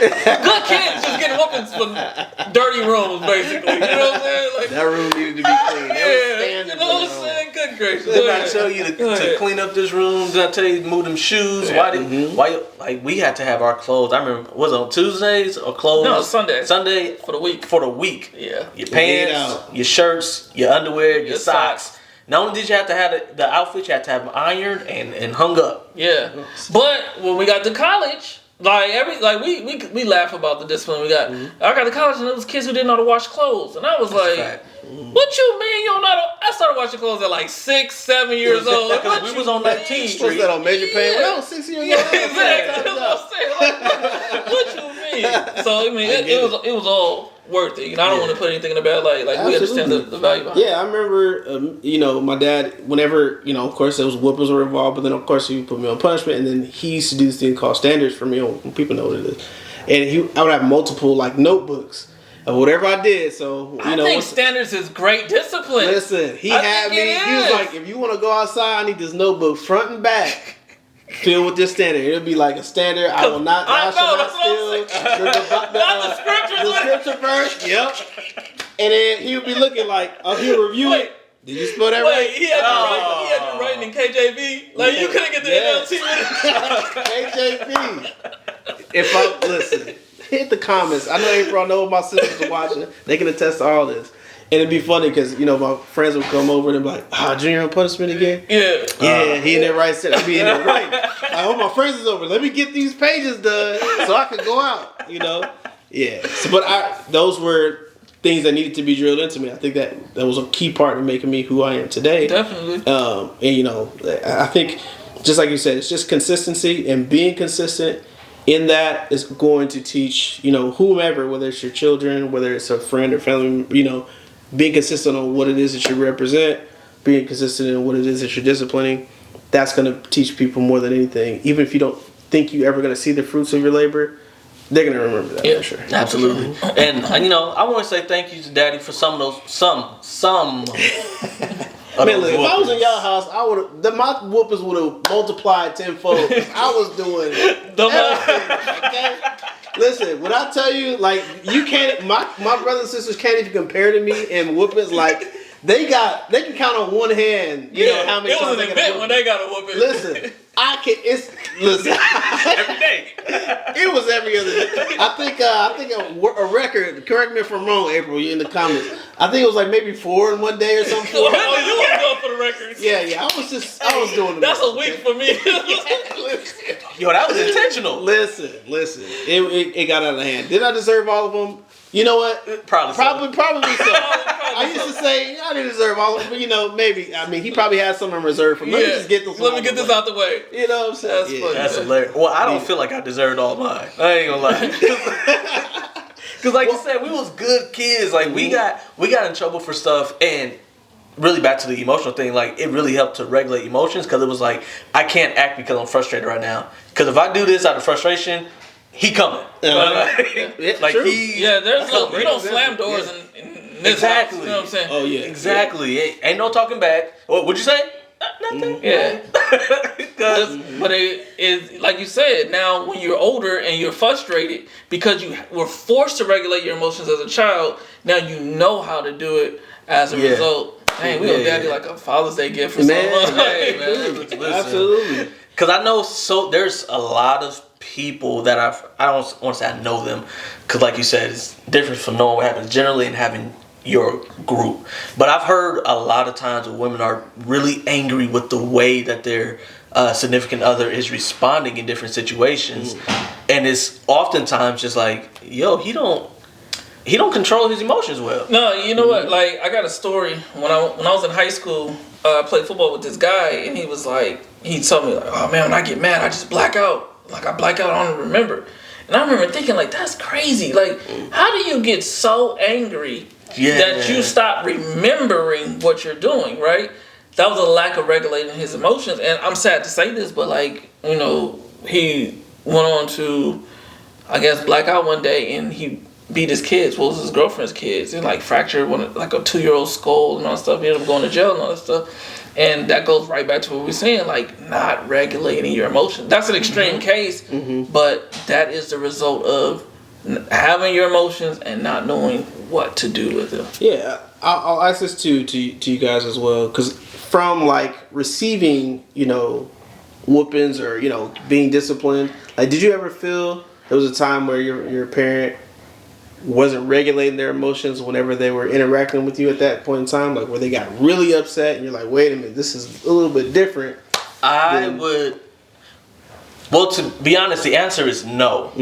Good kids just getting whoopings for dirty rooms, basically. You know what I'm saying? Like, that room needed to be clean. You know what I'm saying? Good gracious. Did I tell you to clean up this room? Did I tell you to move them shoes? Why like we had to have our clothes? I remember, was it on Tuesdays or clothes? No, Sunday. Sunday for the week. Yeah. Your pants, your shirts, your underwear, your socks. Not only did you have to have the outfit, you had to have them ironed and hung up. Yeah. But when we got to college, we laugh about the discipline we got. I got to college and there was kids who didn't know how to wash clothes. And I was what you mean you don't know how to... I started washing clothes at like 6, 7 years old. Because we was on 19th Street. Was that on Major Payne when I was 6 years old? Exactly. That's what I'm saying. What you mean? So, I mean, it was all worth it. You know, I don't want to put anything in the bad light. Like, we understand the value behind it. Yeah, I remember, my dad, whenever, of course, there was whoopings were involved, but then, of course, he would put me on punishment, and then he used to do this thing called standards for me. People know what it is. And I would have multiple, notebooks of whatever I did. So, I think standards is great discipline. Listen, he had me, he was like, if you want to go outside, I need this notebook front and back. Filled with this standard. It'll be like a standard. I will not. I shall not steal. The scripture verse. Yep. And then he would be looking like, he'll review it. Did you spell that right? He had you writing in KJV. Like you couldn't get the NLT KJV. If I listen, hit the comments. I know April. I know my sisters are watching. They can attest to all this. And it'd be funny because, my friends would come over and be like, Junior on punishment again? Yeah, he in there right. I'd be in there right. I hope my friends is over. Let me get these pages done so I can go out, Yeah. So, but those were things that needed to be drilled into me. I think that was a key part in making me who I am today. Definitely. And, I think, just like you said, it's just consistency and being consistent in that is going to teach, whomever, whether it's your children, whether it's a friend or family, being consistent on what it is that you represent, being consistent in what it is that you're disciplining, that's going to teach people more than anything. Even if you don't think you're ever going to see the fruits of your labor, they're going to remember that for sure. Absolutely. And I want to say thank you to Daddy for some of those, some. Man, look, if I was in y'all house, my whoopings would have multiplied tenfold. I was doing everything, okay? Listen, when I tell you, you can't, my brothers and sisters can't even compare to me in whoopings. They can count on one hand, how many times they got a whooping. It was an event when they got a whooping. Listen, every day. It was every other day. I think a record, correct me if I'm wrong, April, you in the comments. I think it was maybe 4 in one day or something. You want to go for the records. Yeah, I was doing the That's a week for me. Yo, that was intentional. Listen. It got out of hand. Did I deserve all of them? You know what? Probably so. I used to say I didn't deserve all of them, but maybe. I mean, he probably had some in reserve for me. Let me just get this. Let me get this out the way. You know what I'm saying? That's funny. That's hilarious. Well, I don't feel like I deserved all mine. I ain't gonna lie. Because like you said, we was good kids. We got in trouble for stuff, and really back to the emotional thing. It really helped to regulate emotions because it was I can't act because I'm frustrated right now. Because if I do this out of frustration, he coming. True. You don't slam doors in this house. You know what I'm saying? Oh yeah. Exactly. Ain't no talking back. What'd you say? Nothing. Yeah. But it is like you said. Now, when you're older and you're frustrated because you were forced to regulate your emotions as a child, now you know how to do it as a result. Dang, we owe Daddy like a Father's Day gift for something. Hey, man. Listen. Absolutely. Because I know there's a lot of people that I don't want to say I know them, because like you said, it's different from knowing what happens generally and having your group. But I've heard a lot of times where women are really angry with the way that their significant other is responding in different situations. And it's oftentimes just like, yo, he don't control his emotions well. No, you know what? Like, I got a story. When I was in high school, I played football with this guy, and he was like, he told me like, oh man, when I get mad, I just black out. Like I black out, I don't remember. And I remember thinking like, that's crazy. Like, how do you get so angry that you stop remembering what you're doing? Right? That was a lack of regulating his emotions. And I'm sad to say this, but like, you know, he went on to, I guess, black out one day, and he beat his kids. Well, it was his girlfriend's kids. And like fractured like a 2-year-old skull and all that stuff. He ended up going to jail and all that stuff. And that goes right back to what we were saying, like not regulating your emotions. That's an extreme case, but that is the result of having your emotions and not knowing what to do with them. Yeah, I'll ask this to you guys as well, because from like receiving, you know, whoopings or, you know, being disciplined, like did you ever feel there was a time where your parent wasn't regulating their emotions whenever they were interacting with you at that point in time, like where they got really upset and you're like, wait a minute, this is a little bit different? Well, to be honest, the answer is no.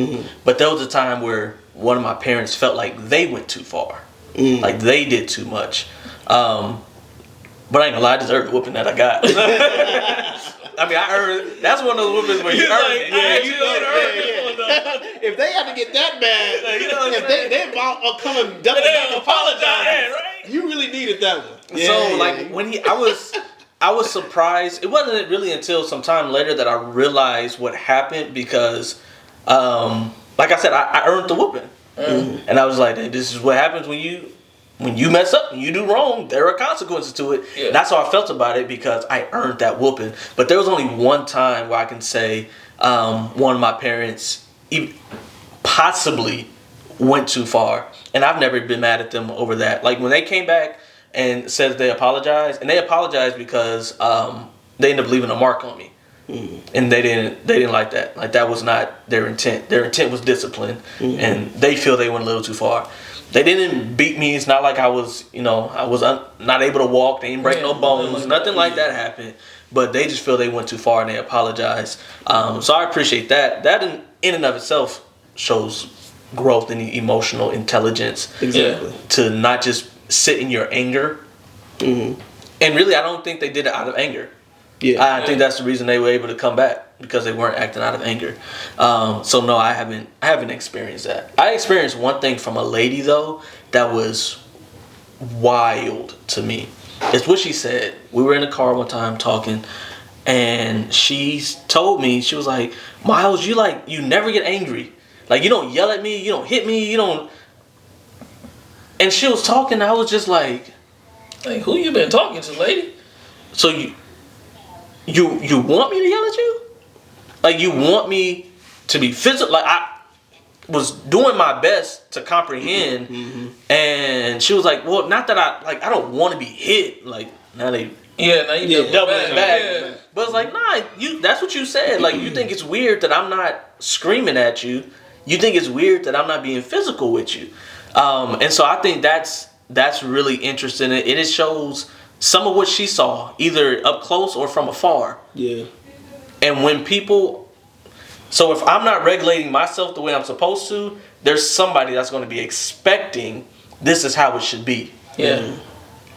But there was a time where one of my parents felt like they went too far, like they did too much. But I ain't gonna lie, I deserved the whooping that I got. I mean, I heard that's one of those whoopings where you earn it. Yeah, you know, if they had to get that bad, you know, if they about come and double back apologize, right? you really needed that one. So like when I was surprised. It wasn't really until some time later that I realized what happened because, like I said, I earned the whooping, and I was like, hey, this is what happens when you mess up and you do wrong. There are consequences to it. Yeah. That's how I felt about it because I earned that whooping. But there was only one time where I can say one of my parents possibly went too far, and I've never been mad at them over that. Like when they came back and said they apologized, and they apologized because they ended up leaving a mark on me, and they didn't like that. Like that was not their intent. Their intent was discipline, and they feel they went a little too far. They didn't beat me. It's not like I was, not able to walk. They didn't break no bones. Nothing like that happened. But they just feel they went too far and they apologize. So I appreciate that. That in and of itself shows growth in emotional intelligence. Exactly. To not just sit in your anger. And really, I don't think they did it out of anger. Yeah. I think that's the reason they were able to come back, because they weren't acting out of anger. So no, I haven't experienced that. I experienced one thing from a lady though that was wild to me. It's what she said. We were in the car one time talking, and she told me, she was like, Miles, you never get angry. Like you don't yell at me, you don't hit me, you don't. And she was talking, I was just like, who you been talking to, lady? So you want me to yell at you? Like you want me to be physical? Like I was doing my best to comprehend, and she was like, "Well, not that I don't want to be hit." Like now you doubling back. Yeah. But it's like, nah, that's what you said. Like you think it's weird that I'm not screaming at you. You think it's weird that I'm not being physical with you. And so I think that's really interesting. It shows some of what she saw, either up close or from afar. Yeah. And when so if I'm not regulating myself the way I'm supposed to, there's somebody that's going to be expecting this is how it should be. Yeah.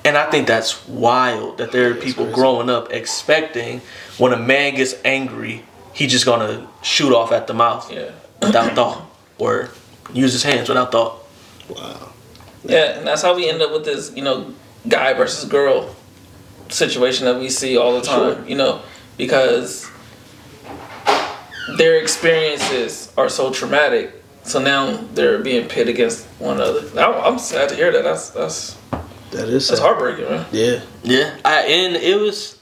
And I think that's wild that there are people growing up expecting when a man gets angry, he's just going to shoot off at the mouth without thought, or use his hands without thought. Wow. Yeah, and that's how we end up with this, guy versus girl situation that we see all the time, because their experiences are so traumatic. So now they're being pit against one another. I'm sad to hear that. That's heartbreaking, man. Yeah. Yeah. And it was,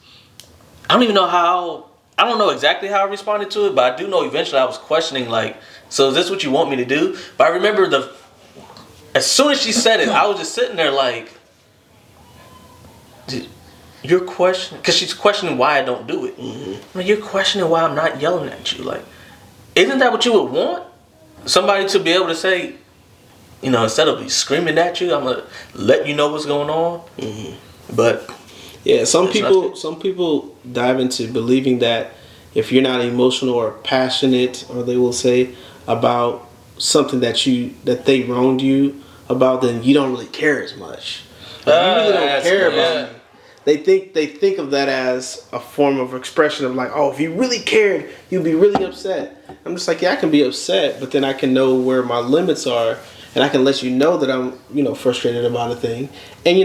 I don't know exactly how I responded to it, but I do know eventually I was questioning, like, so is this what you want me to do? But I remember as soon as she said it, I was just sitting there like, you're questioning, because she's questioning why I don't do it. I mean, you're questioning why I'm not yelling at you. Like, isn't that what you would want? Somebody to be able to say, instead of me screaming at you, I'm gonna let you know what's going on. But yeah, some people dive into believing that if you're not emotional or passionate, or they will say, about something that they wronged you about, then you don't really care as much. Like, you really don't care about me. They think of that as a form of expression of like, oh, if you really cared, you'd be really upset. I'm just like, yeah, I can be upset, but then I can know where my limits are, and I can let you know that I'm, frustrated about a thing. And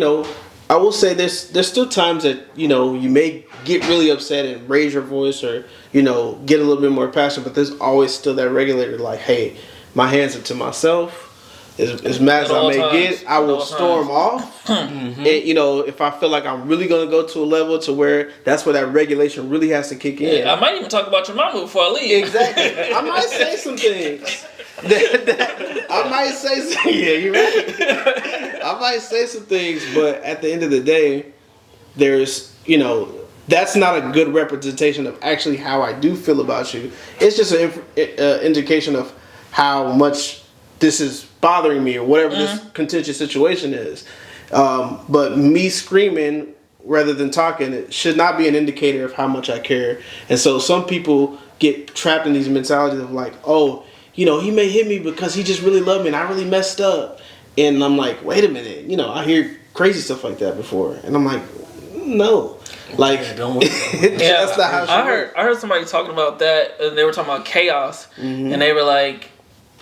I will say there's still times that you may get really upset and raise your voice or get a little bit more passionate, but there's always still that regulator like, hey, my hands are to myself. As mad as I may get, I will storm off. And, if I feel like I'm really going to go to a level to where that's where that regulation really has to kick in. I might even talk about your mama before I leave. Exactly. I might say some things. I might say some, yeah, you're right. I might say some things, but at the end of the day, there's, that's not a good representation of actually how I do feel about you. It's just an indication of how much this is bothering me or whatever this contentious situation is. But me screaming rather than talking, it should not be an indicator of how much I care. And so some people get trapped in these mentalities of like, oh, he may hit me because he just really loved me and I really messed up. And I'm like, wait a minute, I hear crazy stuff like that before. And I'm like, no. Like, don't that's not how I heard somebody talking about that, and they were talking about chaos. And they were like,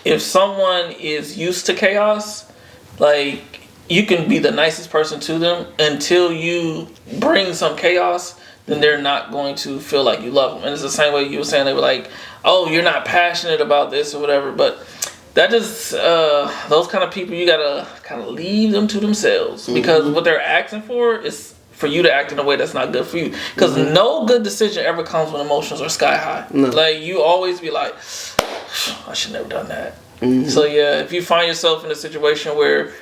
if someone is used to chaos, like, you can be the nicest person to them until you bring some chaos, then they're not going to feel like you love them. And it's the same way you were saying, they were like, oh, you're not passionate about this or whatever. But that just, those kind of people, you gotta kind of leave them to themselves. Because what they're asking for is for you to act in a way that's not good for you. Because no good decision ever comes when emotions are sky high. No. Like, you always be like, I should never done that. So yeah, if you find yourself in a situation where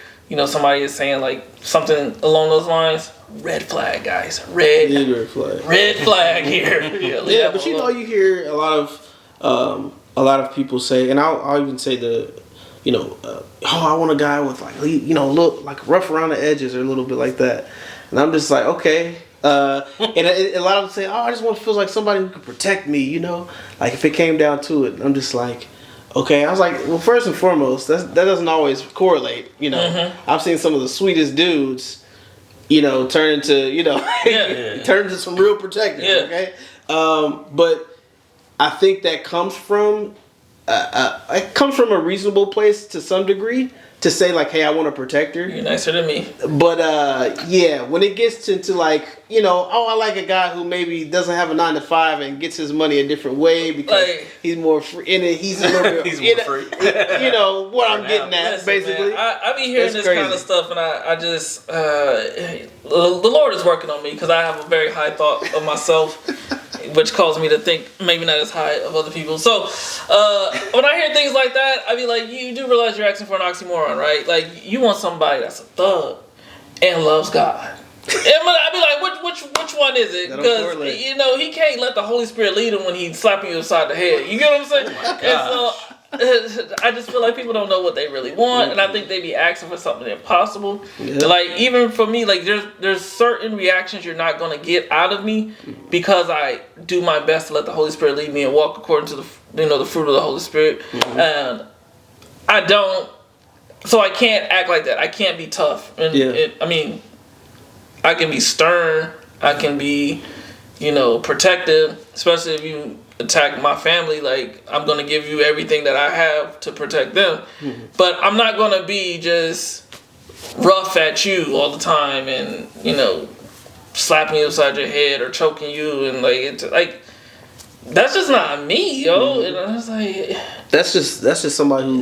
somebody is saying like something along those lines, red flag, guys, red flag here. Yeah, but you hear a lot of people say, and I'll even say oh, I want a guy with like look like rough around the edges or a little bit like that, and I'm just like, okay. And a lot of them say, oh, I just want to feel like somebody who could protect me, like if it came down to it. I'm just like, okay. I was like, well, first and foremost, that doesn't always correlate, I've seen some of the sweetest dudes, turn into, turn into some real protectors, okay? But I think that comes from, a reasonable place to some degree. To say like, hey, I want to protect her. You're nicer than me. But when it gets into like, oh, I like a guy who maybe doesn't have a 9-to-5 and gets his money a different way because he's more free. And he's a little bit, he's more free. What I'm getting at, basically. Man, I be hearing this kind of stuff, and I just the Lord is working on me because I have a very high thought of myself. Which caused me to think maybe not as high of other people. So when I hear things like that, I be like, you do realize you're asking for an oxymoron, right? Like, you want somebody that's a thug and loves God. And I be like, which one is it? Because he can't let the Holy Spirit lead him when he's slapping you upside the head. You get what I'm saying? Oh my gosh. And so I just feel like people don't know what they really want, and I think they be asking for something impossible. Yeah. Like, even for me, like there's certain reactions you're not gonna get out of me because I do my best to let the Holy Spirit lead me and walk according to the fruit of the Holy Spirit, and I don't. So I can't act like that. I can't be tough, and I can be stern. I can be, protective, especially if you attack my family. Like, I'm gonna give you everything that I have to protect them, but I'm not gonna be just rough at you all the time and slapping you upside your head or choking you, and like that's just not me, yo. And I was like, that's just somebody who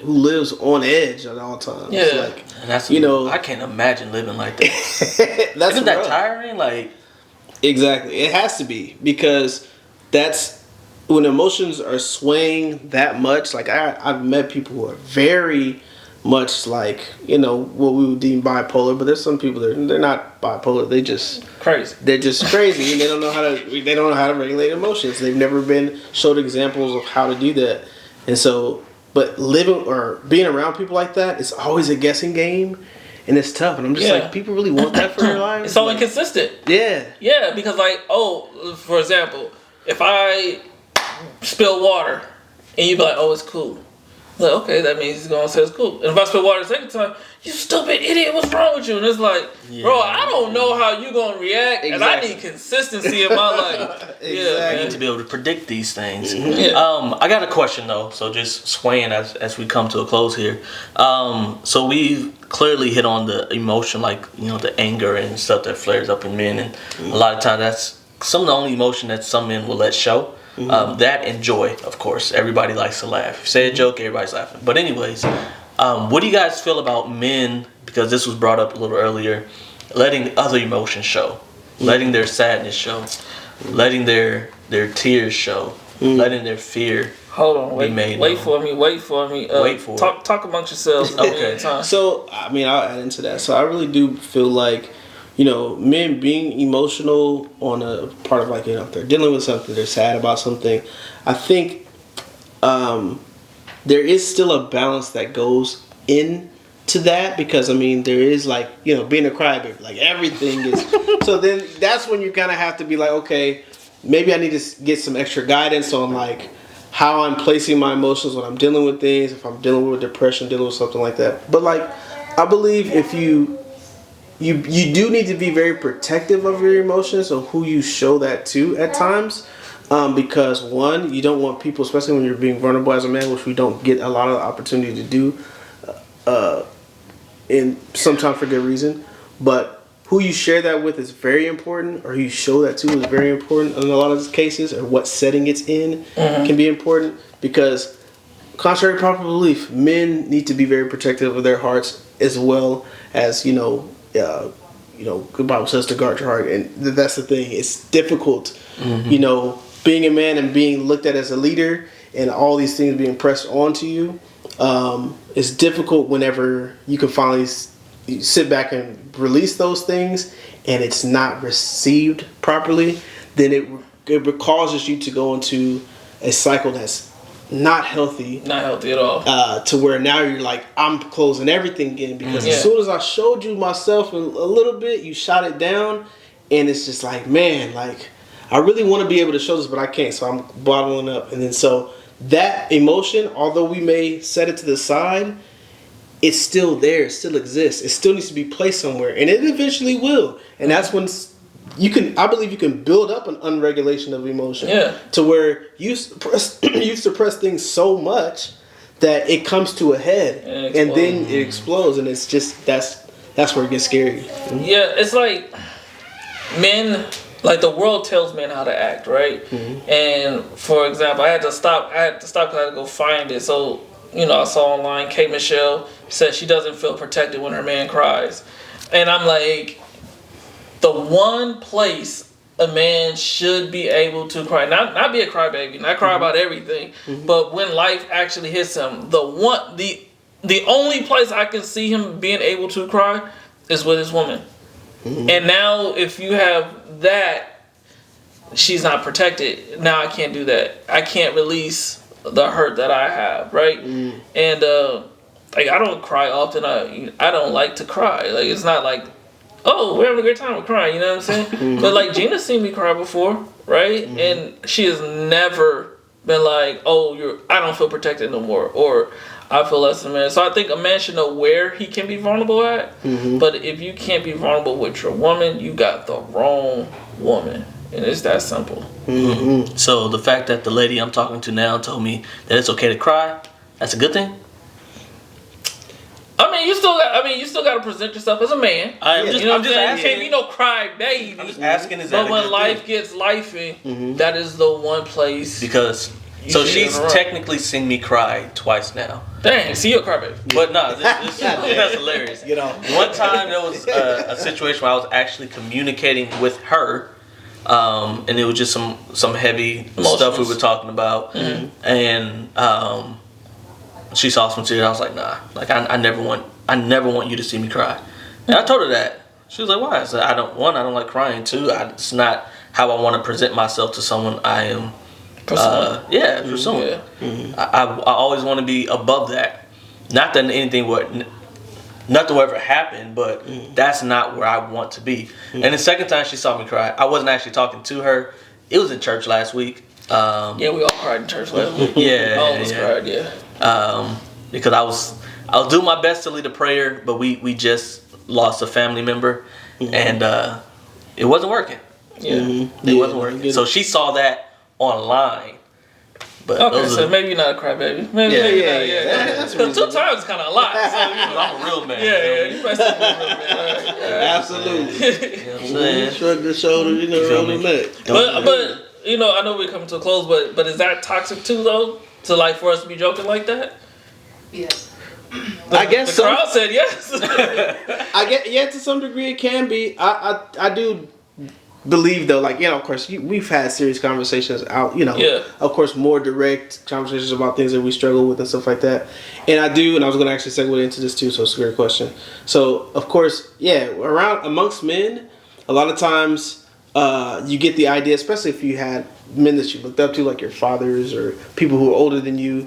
lives on edge at all times. Yeah, like, and that's I can't imagine living like that. Isn't that tiring? Like, exactly, it has to be, because that's when emotions are swaying that much. Like, I've met people who are very much like, what we would deem bipolar, but there's some people they're not bipolar. They just crazy. They're just crazy, and they don't know how to regulate emotions. They've never been showed examples of how to do that. And so, but living or being around people like that, it's always a guessing game. And it's tough, and I'm just like, people really want that for their lives? It's so inconsistent. Yeah. Yeah, because for example, if I spill water and you be like, oh, it's cool. Like, okay, that means he's gonna say it's cool. And if I spill water the second time, you stupid idiot, what's wrong with you? And it's like, bro, I don't know how you gonna react, and I need consistency in my life. I need to be able to predict these things. Yeah. I got a question though, so just swaying as we come to a close here. So we've clearly hit on the emotion, like, you know, the anger and stuff that flares up in men, and a lot of times that's some of the only emotion that some men will let show. That and joy, of course. Everybody likes to laugh. If you say a joke, everybody's laughing. But anyways, what do you guys feel about men, because this was brought up a little earlier, letting other emotions show, letting their sadness show, letting their tears show, letting their fear Hold on, wait for me. Wait for talk amongst yourselves. Okay. So, I mean, I'll add into that. So, I really do feel like, you know, men being emotional on a part of, like, you know, if they're dealing with something, they're sad about something. I think there is still a balance that goes into that, because, I mean, there is, like, you know, being a crybaby, like, everything is. So then that's when you kind of have to be like, okay, maybe I need to get some extra guidance on, like, how I'm placing my emotions when I'm dealing with things, if I'm dealing with depression, dealing with something like that. But, like, I believe if you do need to be very protective of your emotions and who you show that to at times, because one, you don't want people, especially when you're being vulnerable as a man, which we don't get a lot of opportunity to do, and sometimes for good reason. But who you share that with is very important, or who you show that to is very important in a lot of cases, or what setting it's in can be important, because contrary to popular belief, men need to be very protective of their hearts as well as, you know, the Bible says to guard your heart, and that's the thing. It's difficult, you know, being a man and being looked at as a leader, and all these things being pressed onto you. It's difficult whenever you can finally sit back and release those things, and it's not received properly. Then it causes you to go into a cycle that's not healthy at all, to where now you're like, I'm closing everything in, because as soon as I showed you myself a little bit, you shot it down, and it's just like, man, like, I really want to be able to show this, but I can't, so I'm bottling up. And then so that emotion, although we may set it to the side, it's still there, it still exists, it still needs to be placed somewhere, and it eventually will. And that's when I believe you can build up an unregulation of emotion, to where you suppress things so much that it comes to a head, and then it explodes, and it's just that's where it gets scary. Yeah, it's like men, like, the world tells men how to act, right? And for example, I had to stop because I had to go find it. So, you know, I saw online K. Michelle said she doesn't feel protected when her man cries, and I'm like, the one place a man should be able to cry, not be a crybaby, not cry about everything, but when life actually hits him, the only place I can see him being able to cry is with his woman. And now if you have that, she's not protected. Now I can't do that. I can't release the hurt that I have, right? And like, I don't cry often. I don't like to cry. Like, it's not like, oh, we're having a great time, we're crying, you know what I'm saying? But, like, Gina's seen me cry before, right? And she has never been like, oh, I don't feel protected no more, or I feel less than a man. So I think a man should know where he can be vulnerable at. But if you can't be vulnerable with your woman, you got the wrong woman. And it's that simple. So the fact that the lady I'm talking to now told me that it's okay to cry, that's a good thing? I mean, you still got to present yourself as a man. I'm just asking. You can't be no cry baby. I'm just asking, is that But when life gets lifing, that is the one place. Because so she's technically seen me cry twice now. Dang, see, you're a crybaby. But no, that's hilarious. You know, one time there was a situation where I was actually communicating with her, and it was just some heavy stuff we were talking about, and she saw some tears. I was like, nah, like I never want you to see me cry. And I told her that. She was like, why? I said, I don't like crying. Two, it's not how I want to present myself to someone I am. Pursuing. I always want to be above that. Not that nothing will ever happen, but that's not where I want to be. And the second time she saw me cry, I wasn't actually talking to her. It was in church last week. Yeah, we all cried in church last week. Yeah, all of us cried. Yeah. Because I was doing my best to lead a prayer, but we just lost a family member, and it wasn't working. Yeah, it wasn't working. So she saw that online. But okay, so maybe you're not a crybaby. Maybe That's because 2 times is kind of a lot. So, I'm a real man. Yeah, you might still be a real man. Absolutely. You know what I'm saying? Shrug the shoulders, roll the neck. But I know we're coming to a close, but is that toxic too though? To like for us to be joking like that? Yes. I guess the crowd said yes. To some degree it can be. I do believe though, like, of course we've had serious conversations out, of course more direct conversations about things that we struggle with and stuff like that. And I was going to actually segue into this too, so it's a great question. So of course, around amongst men, a lot of times you get the idea, especially if you had men that you looked up to, like your fathers or people who are older than you,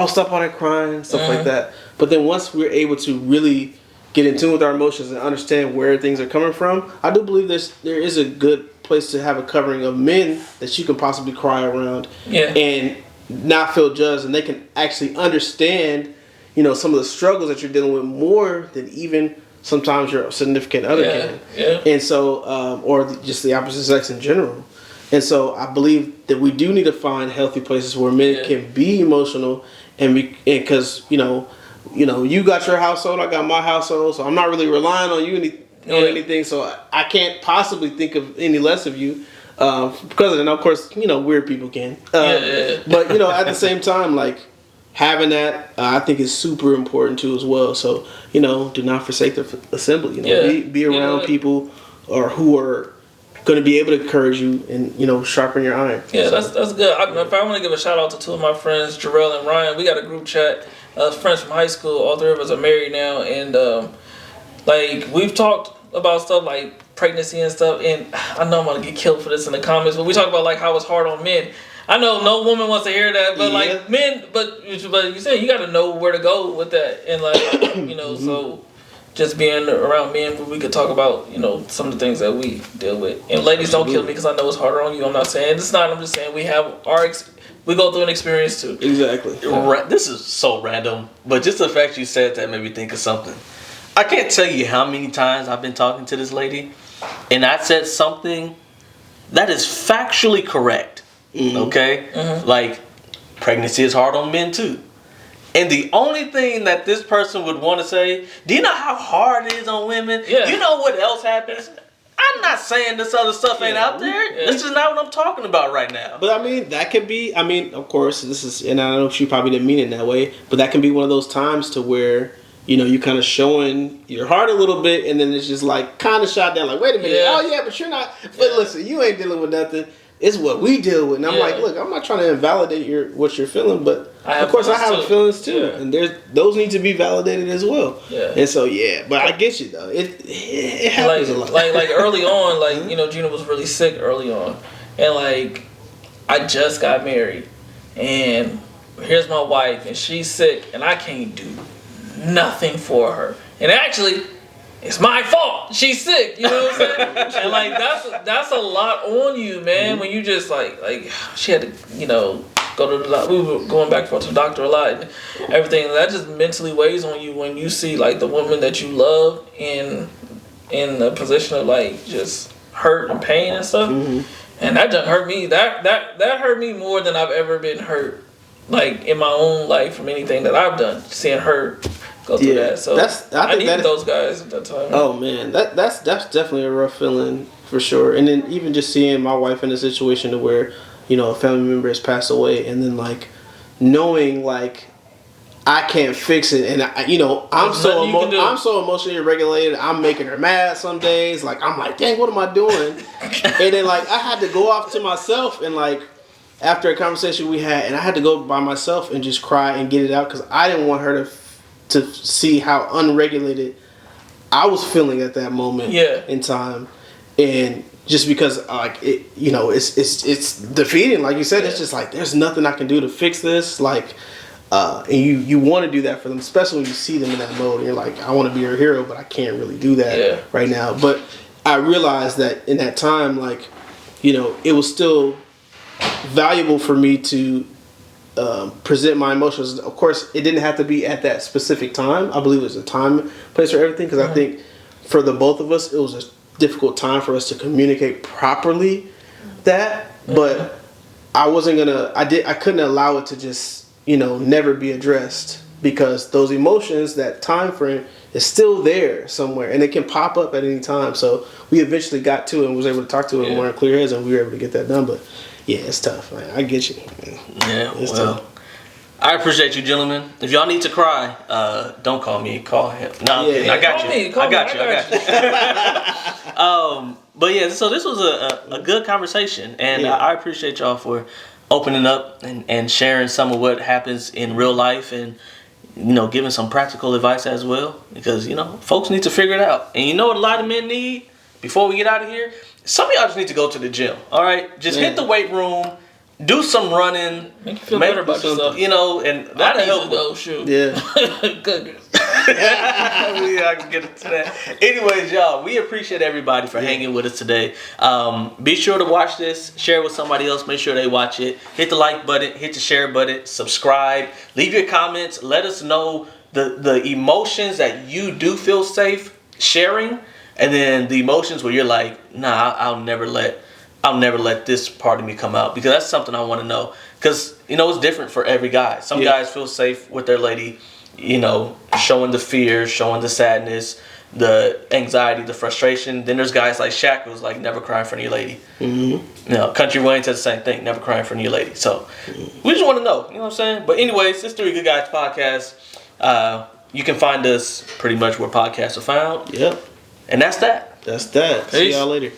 stop all that crying, stuff like that. But then once we're able to really get in tune with our emotions and understand where things are coming from, I do believe there is a good place to have a covering of men that you can possibly cry around and not feel judged, and they can actually understand, some of the struggles that you're dealing with more than even sometimes your significant other can. Yeah. And so, or just the opposite sex in general. And so I believe that we do need to find healthy places where men can be emotional, because you got your household, I got my household, so I'm not really relying on you on anything, so I can't possibly think of any less of you because of that. Of course, weird people can. But at the same time, like having that, I think is super important too as well. So do not forsake the assembly. Be around people who are going to be able to encourage you and sharpen your iron. Yeah, that's good. If I want to give a shout out to 2 of my friends, Jarrell and Ryan, we got a group chat. Friends from high school. All 3 of us are married now, and like we've talked about stuff like pregnancy and stuff. And I know I'm gonna get killed for this in the comments, but we talk about like how it's hard on men. I know no woman wants to hear that, but like men, but you say you got to know where to go with that, and like so just being around men, we could talk about some of the things that we deal with. And ladies, don't kill me because I know it's harder on you. I'm not saying it's not. I'm just saying we have we go through an experience too. Exactly. This is so random, but just the fact you said that made me think of something. I can't tell you how many times I've been talking to this lady, and I said something that is factually correct. Okay? Like, pregnancy is hard on men too. And the only thing that this person would want to say, do you know how hard it is on women? Yeah. You know what else happens? I'm not saying this other stuff ain't out there. This is not what I'm talking about right now. But I mean, that could be, of course, this is, and I don't know if she probably didn't mean it in that way, but that can be one of those times to where, you kind of showing your heart a little bit, and then it's just like kind of shot down, like, wait a minute, but you're not, but listen, you ain't dealing with nothing. It's what we deal with. And I'm like, look, I'm not trying to invalidate what you're feeling, but of course I have feelings too. And those need to be validated as well. Yeah. And so, but I get you though. It happens a lot. Like early on, like, Gina was really sick early on. And like, I just got married. And here's my wife, and she's sick, and I can't do nothing for her. And actually, it's my fault. She's sick. You know what I'm saying? And like that's a lot on you, man. When you just like she had to, go to the doctor. We were going back and forth to the doctor a lot and everything. That just mentally weighs on you when you see like the woman that you love in a position of like just hurt and pain and stuff. And that just hurt me. That hurt me more than I've ever been hurt, like in my own life from anything that I've done. Seeing her go through that. So I needed those guys at that time. Oh man, that's definitely a rough feeling for sure. And then even just seeing my wife in a situation to where, a family member has passed away, and then like knowing like I can't fix it, and I'm so emotionally regulated. I'm making her mad some days. Like I'm like, dang, what am I doing? And then like I had to go off to myself and like after a conversation we had, and I had to go by myself and just cry and get it out because I didn't want her to see how unregulated I was feeling at that moment in time, and just because like it, it's defeating, like you said. It's just like there's nothing I can do to fix this, like and you want to do that for them, especially when you see them in that mode and you're like, I want to be your hero, but I can't really do that right now. But I realized that in that time, like it was still valuable for me to present my emotions. Of course, it didn't have to be at that specific time. I believe it was a time, place for everything. Because I think for the both of us, it was a difficult time for us to communicate properly. But I wasn't gonna. I couldn't allow it to just never be addressed, because those emotions, that time frame, is still there somewhere, and it can pop up at any time. So we eventually got to it and was able to talk to it more in clear heads, and we were able to get that done. But yeah, it's tough, man. I get you. Yeah, it's well, tough. I appreciate you, gentlemen. If y'all need to cry, don't call me. Call him. No, I'm kidding. I got you. I got you. But yeah, so this was a good conversation, and I appreciate y'all for opening up and sharing some of what happens in real life, and giving some practical advice as well, because folks need to figure it out. And you know what a lot of men need before we get out of here? Some of y'all just need to go to the gym. All right, just hit the weight room. Do some running. Make you feel better about yourself. And that'll help. Go shoot. Yeah. Goodness. I can get into that. Anyways, y'all, we appreciate everybody for hanging with us today. Be sure to watch this, share it with somebody else, make sure they watch it. Hit the like button, hit the share button, subscribe, leave your comments, let us know the emotions that you do feel safe sharing, and then the emotions where you're like, nah, I'll never let this part of me come out, because that's something I want to know. Because it's different for every guy. Some guys feel safe with their lady, showing the fear, showing the sadness, the anxiety, the frustration. Then there's guys like Shaq who's like, never cry in front of your lady. Mm-hmm. Country Wayne says the same thing, never cry in front of your lady. So we just want to know, you know what I'm saying? But anyways, this 3 Good Guys podcast. You can find us pretty much where podcasts are found. Yep. And that's that. That's that. See y'all later.